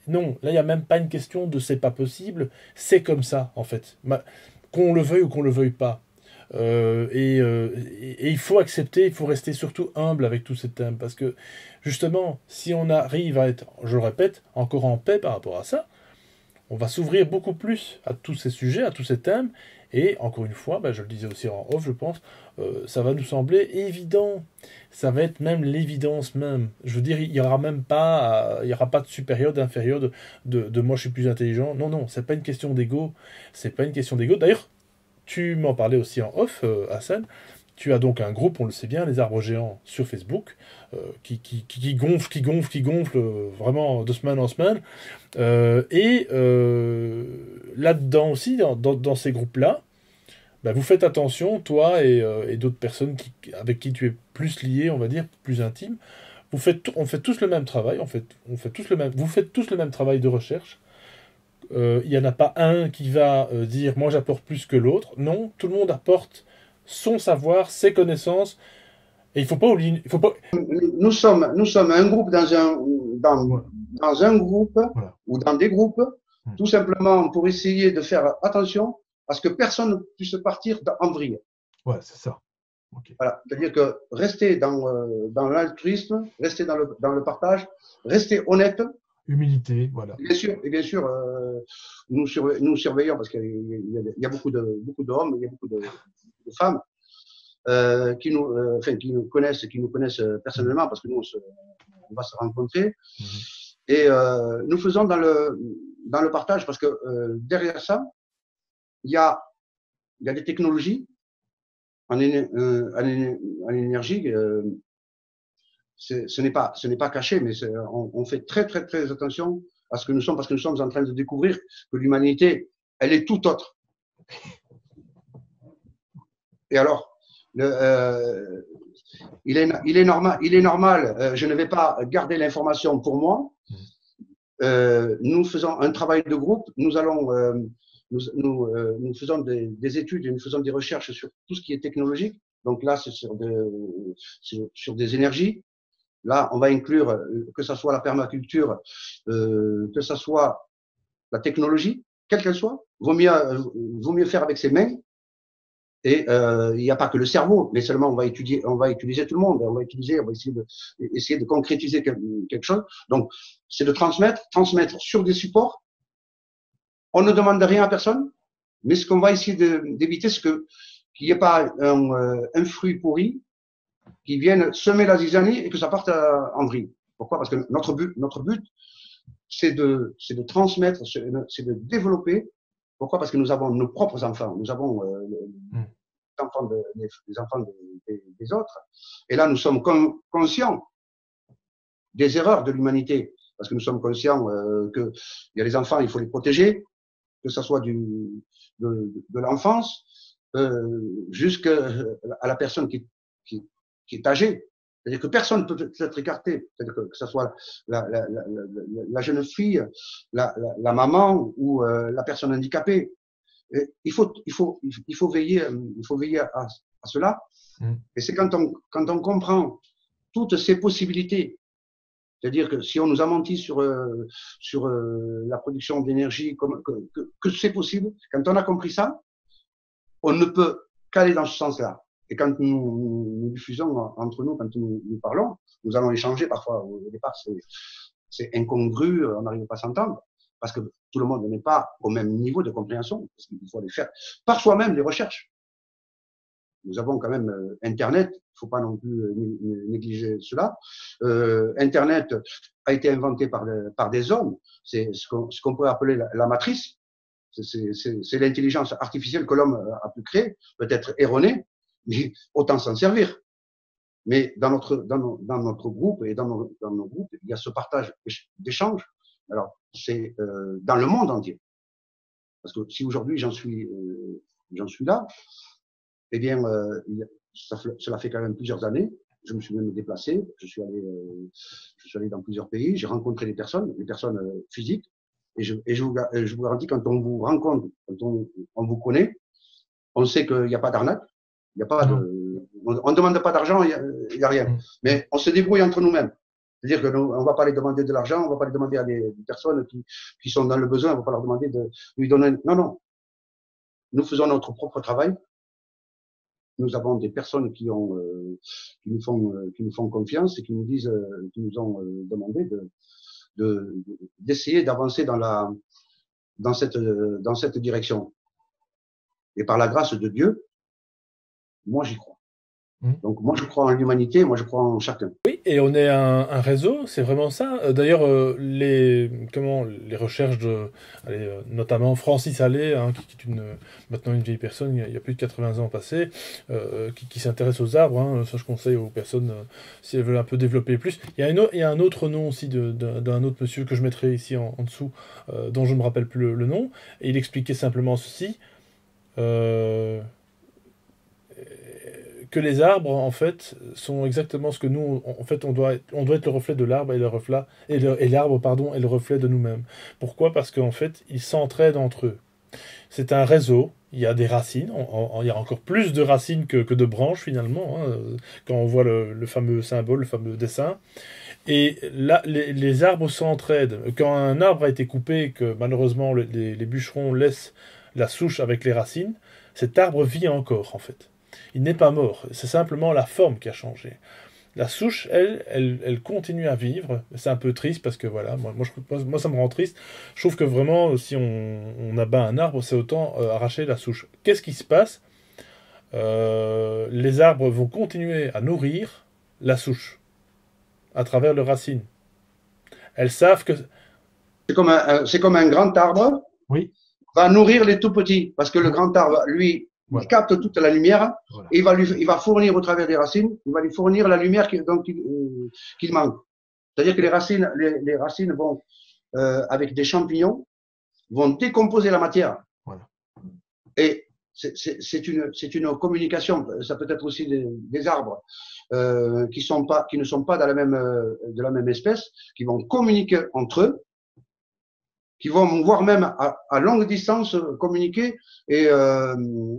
A: Non, là, il n'y a même pas une question de « c'est pas possible », c'est comme ça, en fait. Qu'on le veuille ou qu'on le veuille pas. Et il faut accepter, il faut rester surtout humble avec tous ces thèmes, parce que justement, si on arrive à être, je le répète, encore en paix par rapport à ça, on va s'ouvrir beaucoup plus à tous ces sujets, à tous ces thèmes, et encore une fois, je le disais aussi en off, je pense, ça va nous sembler évident, ça va être même l'évidence même. Je veux dire, il n'y aura pas de supérieur, d'inférieur, de moi je suis plus intelligent. Non, non, c'est pas une question d'ego, c'est pas une question d'ego. D'ailleurs, tu m'en parlais aussi en off, Hassan. Tu as donc un groupe, on le sait bien, les arbres géants sur Facebook, qui gonfle, vraiment de semaine en semaine. Là-dedans aussi, dans ces groupes-là, vous faites attention, toi et d'autres personnes avec qui tu es plus lié, on va dire, plus intime. On fait tous le même travail, vous faites tous le même travail de recherche. Il n'y en a pas un qui va dire « moi j'apporte plus que l'autre ». Non, tout le monde apporte son savoir, ses connaissances. Et il ne faut pas oublier...
B: Nous sommes un groupe dans un groupe ou dans des groupes, tout simplement pour essayer de faire attention à ce que personne ne puisse partir en vrille.
C: Ouais, c'est ça. Okay.
B: Voilà. C'est-à-dire que rester dans l'altruisme, rester dans le partage, rester honnête.
C: Humilité, voilà.
B: Et bien sûr, nous surveillons parce qu'il y a beaucoup d'hommes, il y a beaucoup de femmes qui nous connaissent personnellement parce que nous on va se rencontrer. Et nous faisons dans le partage parce que derrière ça, il y a des technologies en énergie. Ce n'est pas caché, mais on fait très, très, très attention à ce que nous sommes, parce que nous sommes en train de découvrir que l'humanité, elle est tout autre. Et alors, il est normal, je ne vais pas garder l'information pour moi. Nous faisons un travail de groupe, nous faisons des études et nous faisons des recherches sur tout ce qui est technologique. Donc là, c'est sur des énergies. Là, on va inclure que ce soit la permaculture, que ce soit la technologie, quelle qu'elle soit. Vaut mieux faire avec ses mains Et il n'y a pas que le cerveau, mais seulement on va utiliser tout le monde, on va essayer de concrétiser quelque chose. Donc, c'est de transmettre sur des supports. On ne demande rien à personne, mais ce qu'on va essayer d'éviter, c'est qu'il n'y ait pas un fruit pourri qui vienne semer la zizanie et que ça parte en vrille. Pourquoi? Parce que notre but, c'est de transmettre, c'est de développer. Pourquoi? Parce que nous avons nos propres enfants, nous avons les enfants des autres. Et là, nous sommes conscients des erreurs de l'humanité, parce que nous sommes conscients qu'il y a les enfants, il faut les protéger, que ce soit de l'enfance jusqu'à la personne qui est âgée. C'est-à-dire que personne ne peut être écarté. C'est-à-dire que ce soit la jeune fille, la maman ou la personne handicapée. Et il faut veiller à cela. Et c'est quand on comprend toutes ces possibilités, c'est-à-dire que si on nous a menti sur la production d'énergie, que c'est possible, quand on a compris ça, on ne peut qu'aller dans ce sens-là. Et quand nous diffusons entre nous, quand nous parlons, nous allons échanger parfois. Au départ, c'est incongru, on n'arrive pas à s'entendre, parce que tout le monde n'est pas au même niveau de compréhension, parce qu'il faut aller faire par soi-même des recherches. Nous avons quand même Internet, il ne faut pas non plus négliger cela. Internet a été inventé par des hommes, c'est ce qu'on peut appeler la matrice. C'est l'intelligence artificielle que l'homme a pu créer, peut-être erronée, mais autant s'en servir. Mais dans notre groupe et dans nos groupes, il y a ce partage d'échanges. Alors, c'est dans le monde entier. Parce que si aujourd'hui j'en suis là, eh bien, cela fait quand même plusieurs années. Je me suis même déplacé. Je suis allé dans plusieurs pays. J'ai rencontré des personnes physiques. Et je vous garantis, quand on vous rencontre, quand on vous connaît, on sait qu'il n'y a pas d'arnaque. Il n'y a pas on ne demande pas d'argent, il n'y a rien. Mais on se débrouille entre nous-mêmes. C'est-à-dire qu'on ne va pas les demander de l'argent, on ne va pas les demander à des personnes qui sont dans le besoin, on ne va pas leur demander de lui donner. Non, non. Nous faisons notre propre travail. Nous avons des personnes qui nous font confiance et qui nous disent, qui nous ont demandé d'essayer d'avancer dans cette direction. Et par la grâce de Dieu, moi j'y crois. Donc moi je crois en l'humanité, moi je crois en chacun.
A: Oui, et on est un réseau, c'est vraiment ça. D'ailleurs, les recherches notamment Francis Allais, hein, qui est maintenant une vieille personne, il y a plus de 80 ans passés, qui s'intéresse aux arbres. Hein, ça, je conseille aux personnes si elles veulent un peu développer plus. Il y a un autre nom aussi d'un autre monsieur que je mettrai ici en dessous, dont je ne me rappelle plus le nom. Et il expliquait simplement ceci. Que les arbres, en fait, sont exactement ce que nous, en fait, on doit être le reflet de l'arbre et l'arbre, pardon, est le reflet de nous-mêmes. Pourquoi? Parce qu'en fait, ils s'entraident entre eux. C'est un réseau, il y a des racines, il y a encore plus de racines que de branches, finalement, hein, quand on voit le fameux symbole, le fameux dessin. Et là, les arbres s'entraident. Quand un arbre a été coupé, que malheureusement les bûcherons laissent la souche avec les racines, cet arbre vit encore, en fait. Il n'est pas mort, c'est simplement la forme qui a changé. La souche, elle continue à vivre. C'est un peu triste parce que voilà, moi ça me rend triste. Je trouve que vraiment, si on abat un arbre, c'est autant arracher la souche. Qu'est-ce qui se passe? Les arbres vont continuer à nourrir la souche à travers leurs racines. Elles savent que...
B: C'est comme un grand arbre.
C: Oui.
B: Va nourrir les tout petits parce que le grand arbre, lui, il capte toute la lumière et il va fournir au travers des racines, il va lui fournir la lumière qu'il manque. C'est-à-dire que les racines vont, avec des champignons, vont décomposer la matière.
C: Voilà.
B: Et c'est une communication. Ça peut être aussi des arbres qui ne sont pas de la même espèce, qui vont communiquer entre eux, qui vont voire même à longue distance communiquer et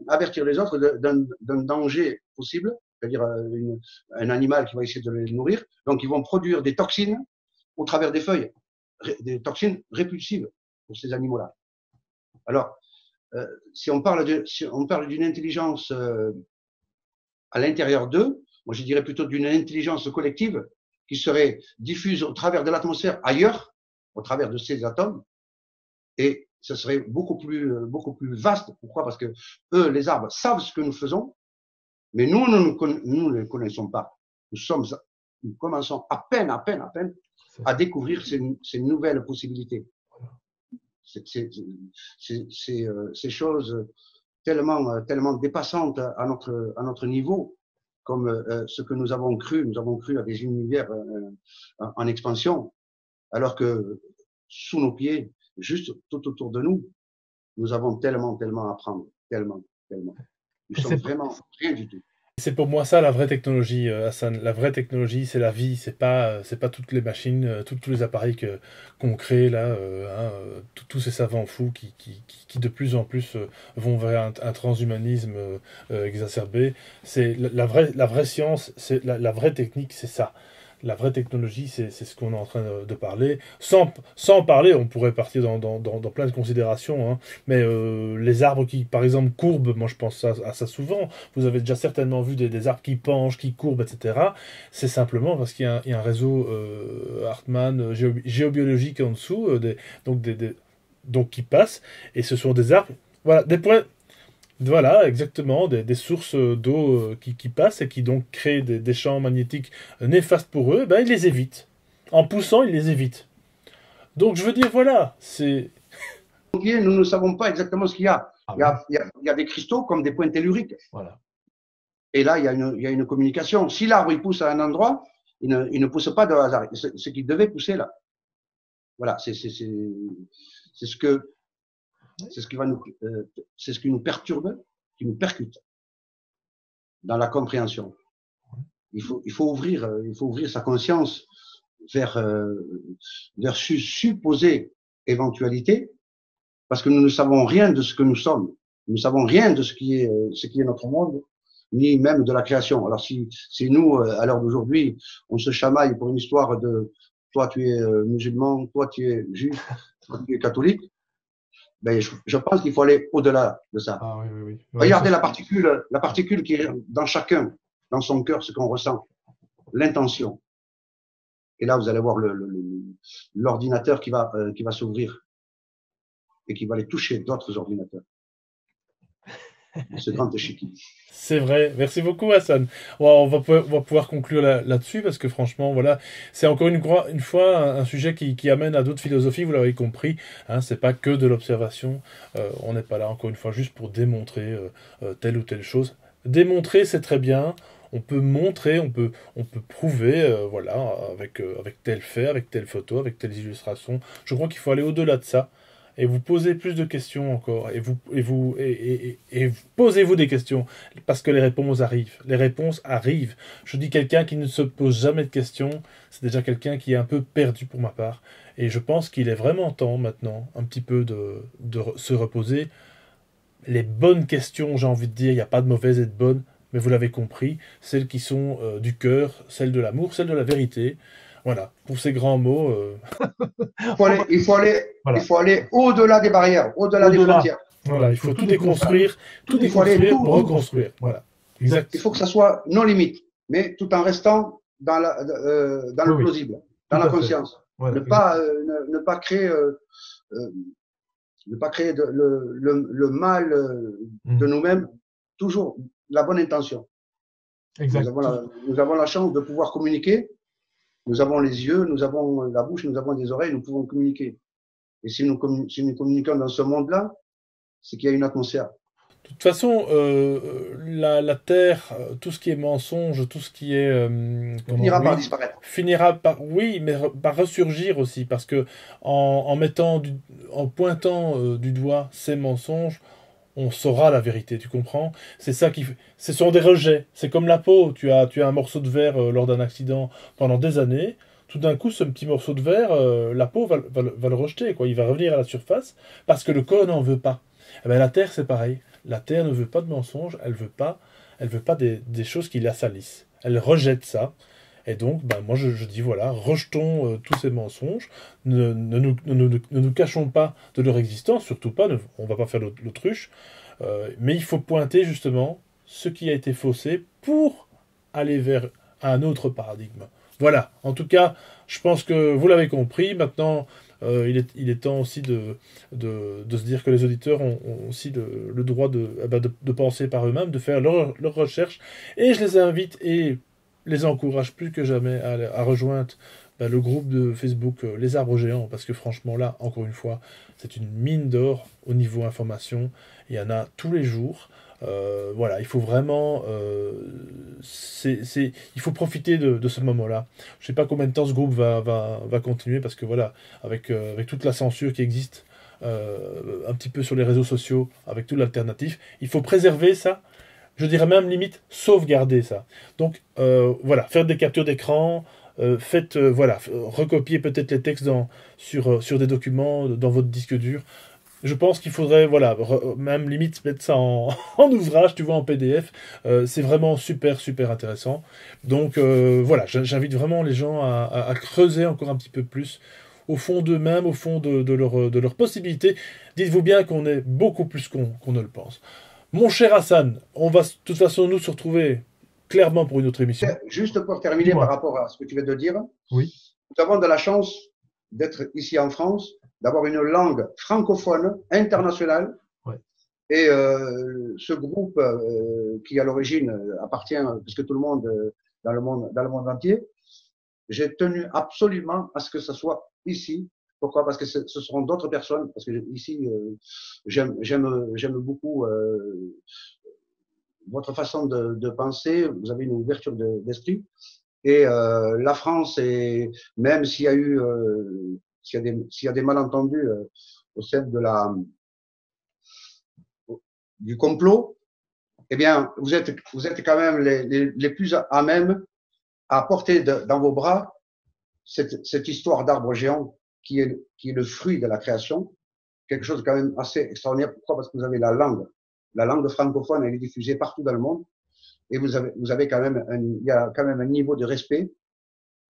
B: avertir les autres d'un danger possible, c'est-à-dire un animal qui va essayer de les nourrir. Donc, ils vont produire des toxines au travers des feuilles, des toxines répulsives pour ces animaux-là. Alors, si on parle d'une intelligence à l'intérieur d'eux, moi je dirais plutôt d'une intelligence collective qui serait diffuse au travers de l'atmosphère ailleurs, au travers de ces atomes, et ce serait beaucoup plus vaste. Pourquoi? Parce que eux, les arbres, savent ce que nous faisons, mais nous ne les connaissons pas. Nous commençons à peine à découvrir ces nouvelles possibilités. Ces choses tellement dépassantes à notre niveau, comme ce que nous avons cru à des univers en expansion, alors que sous nos pieds, juste tout autour de nous, nous avons tellement à apprendre, tellement. Nous sommes vraiment rien du tout.
A: C'est pour moi ça la vraie technologie, Hassan. La vraie technologie, c'est la vie. C'est pas toutes les machines, tous les appareils qu'on crée là, tous ces savants fous qui de plus en plus vont vers un transhumanisme exacerbé. C'est la vraie science, c'est la vraie technique, c'est ça. La vraie technologie, c'est ce qu'on est en train de parler. Sans parler, on pourrait partir dans plein de considérations, hein, mais les arbres qui, par exemple, courbent, moi je pense à ça souvent. Vous avez déjà certainement vu des arbres qui penchent, qui courbent, etc. C'est simplement parce qu'il y a un réseau Hartmann géobiologique en dessous, donc qui passe, et ce sont des arbres, voilà, des points. Voilà, exactement, des sources d'eau qui passent et qui donc créent des champs magnétiques néfastes pour eux, ben ils les évitent. En poussant, ils les évitent. Donc je veux dire, voilà, c'est...
B: Nous ne savons pas exactement ce qu'il y a. Il y a des cristaux comme des points telluriques.
C: Voilà.
B: Et là, il y a une communication. Si l'arbre il pousse à un endroit, il ne pousse pas de hasard. C'est ce qu'il devait pousser là. Voilà, c'est ce qui nous perturbe, qui nous percute dans la compréhension. Il faut ouvrir sa conscience vers supposées éventualités, parce que nous ne savons rien de ce que nous sommes. Nous ne savons rien de ce qui est notre monde, ni même de la création. Alors si nous, à l'heure d'aujourd'hui, on se chamaille pour une histoire de toi tu es musulman, toi tu es juif, toi tu es catholique, ben, je pense qu'il faut aller au-delà de ça.
C: Ah, oui. Ouais,
B: regardez la particule qui est dans chacun, dans son cœur, ce qu'on ressent, l'intention. Et là, vous allez voir l'ordinateur qui va s'ouvrir et qui va aller toucher d'autres ordinateurs. Ce grand échiquier.
A: C'est vrai. Merci beaucoup, Hassan. On va pouvoir conclure là-dessus parce que franchement, voilà, c'est encore une fois un sujet qui amène à d'autres philosophies. Vous l'avez compris. Hein, c'est pas que de l'observation. On n'est pas là encore une fois juste pour démontrer telle ou telle chose. Démontrer, c'est très bien. On peut montrer, on peut prouver, voilà, avec tel fait, avec telle photo, avec telles illustrations. Je crois qu'il faut aller au-delà de ça. Et vous posez plus de questions encore, et posez-vous des questions, parce que les réponses arrivent. Les réponses arrivent. Je dis quelqu'un qui ne se pose jamais de questions, c'est déjà quelqu'un qui est un peu perdu pour ma part. Et je pense qu'il est vraiment temps maintenant, un petit peu de se reposer. Les bonnes questions, j'ai envie de dire, il n'y a pas de mauvaises et de bonnes, mais vous l'avez compris, celles qui sont du cœur, celles de l'amour, celles de la vérité. Voilà, pour ces grands mots.
B: Il faut aller au-delà des barrières, au-delà des frontières.
A: Voilà, il faut tout déconstruire, tout pour reconstruire. Voilà.
B: Exact. Il faut que ça soit nos limites, mais tout en restant dans le plausible, dans la conscience. Voilà, ne pas créer le mal de nous-mêmes, toujours la bonne intention.
C: Exact.
B: Nous avons la chance de pouvoir communiquer. Nous avons les yeux, nous avons la bouche, nous avons des oreilles, nous pouvons communiquer. Et si nous communiquons dans ce monde-là, c'est qu'il y a une atmosphère.
A: De toute façon, la Terre, tout ce qui est mensonge, tout ce qui est...
B: finira par disparaître.
A: Oui, mais par ressurgir aussi, parce que en pointant du doigt ces mensonges, on saura la vérité, tu comprends? C'est ça ce sont des rejets. C'est comme la peau. Tu as un morceau de verre lors d'un accident pendant des années. Tout d'un coup, ce petit morceau de verre, la peau va le rejeter, quoi. Il va revenir à la surface parce que le corps n'en veut pas. Eh bien, la Terre, c'est pareil. La Terre ne veut pas de mensonges. Elle veut pas des choses qui la salissent. Elle rejette ça. Et donc, ben, moi, je dis, voilà, rejetons tous ces mensonges, ne nous cachons pas de leur existence, surtout pas, on ne va pas faire l'autruche, mais il faut pointer justement ce qui a été faussé pour aller vers un autre paradigme. Voilà, en tout cas, je pense que vous l'avez compris. Maintenant, il est temps aussi de se dire que les auditeurs ont aussi le droit de penser par eux-mêmes, de faire leurs recherches. Et je les invite et les encourage plus que jamais à rejoindre le groupe de Facebook Les Arbres Géants, parce que franchement là, encore une fois, c'est une mine d'or au niveau information. Il y en a tous les jours. Voilà, il faut vraiment, il faut profiter de ce moment-là. Je sais pas combien de temps ce groupe va continuer, parce que voilà, avec toute la censure qui existe un petit peu sur les réseaux sociaux, avec tout l'alternatif, il faut préserver ça. Je dirais même limite sauvegarder ça. Donc voilà, faire des captures d'écran, faites voilà, recopier peut-être les textes sur des documents dans votre disque dur. Je pense qu'il faudrait, voilà, même limite mettre ça en ouvrage, tu vois, en PDF. C'est vraiment super, super intéressant. Donc voilà, j'invite vraiment les gens à creuser encore un petit peu plus au fond d'eux-mêmes, au fond de leurs possibilités. Dites-vous bien qu'on est beaucoup plus qu'on ne le pense. Mon cher Hassan, on va de toute façon nous se retrouver clairement pour une autre émission.
B: Juste pour terminer par rapport à ce que tu viens de dire,
C: oui.
B: Nous avons de la chance d'être ici en France, d'avoir une langue francophone internationale.
C: Ouais.
B: Et ce groupe qui à l'origine appartient presque tout le monde dans le monde entier, j'ai tenu absolument à ce que ce soit ici. Pourquoi? Parce que ce seront d'autres personnes. Parce que ici, j'aime beaucoup votre façon de penser. Vous avez une ouverture d'esprit. Et la France, même s'il y a eu, s'il y a des malentendus au sein du complot, eh bien, vous êtes quand même les plus à même à porter dans vos bras cette histoire d'arbre géant qui est le fruit de la création, quelque chose de quand même assez extraordinaire. Pourquoi? Parce que vous avez la langue francophone, elle est diffusée partout dans le monde, et vous avez quand même il y a quand même un niveau de respect,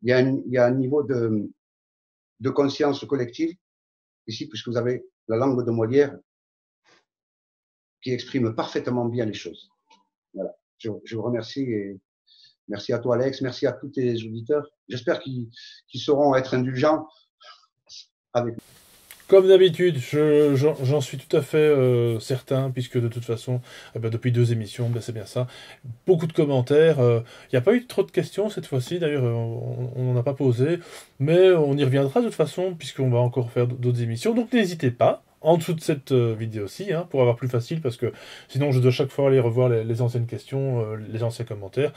B: il y a un niveau de conscience collective ici, puisque vous avez la langue de Molière qui exprime parfaitement bien les choses. Voilà. Je vous remercie et merci à toi, Alex. Merci à tous tes auditeurs. J'espère qu'ils sauront être indulgents avec nous.
A: Comme d'habitude, j'en suis tout à fait certain, puisque de toute façon, depuis 2 émissions, c'est bien ça. Beaucoup de commentaires. Il n'y a pas eu trop de questions cette fois-ci, d'ailleurs, on n'en a pas posé. Mais on y reviendra de toute façon, puisqu'on va encore faire d'autres émissions. Donc n'hésitez pas, en dessous de cette vidéo-ci, hein, pour avoir plus facile, parce que sinon je dois chaque fois aller revoir les anciennes questions, les anciens commentaires.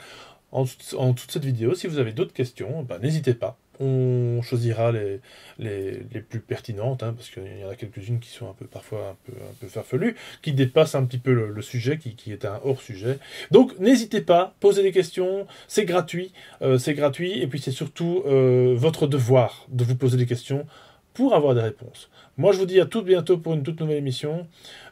A: En dessous de cette vidéo, si vous avez d'autres questions, n'hésitez pas. On choisira les plus pertinentes, hein, parce qu'il y en a quelques-unes qui sont parfois un peu farfelues, qui dépassent un petit peu le sujet, qui est un hors-sujet. Donc n'hésitez pas, posez des questions, c'est gratuit, et puis c'est surtout votre devoir de vous poser des questions pour avoir des réponses. Moi, je vous dis à tout bientôt pour une toute nouvelle émission.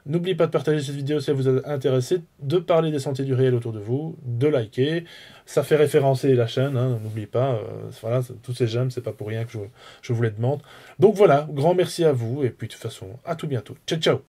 A: N'oubliez pas de partager cette vidéo si elle vous a intéressé, de parler des sentiers du réel autour de vous, de liker. Ça fait référencer la chaîne, hein, n'oubliez pas. Voilà, tous ces j'aime, c'est pas pour rien que je vous les demande. Donc voilà, grand merci à vous, et puis de toute façon, à tout bientôt. Ciao, ciao!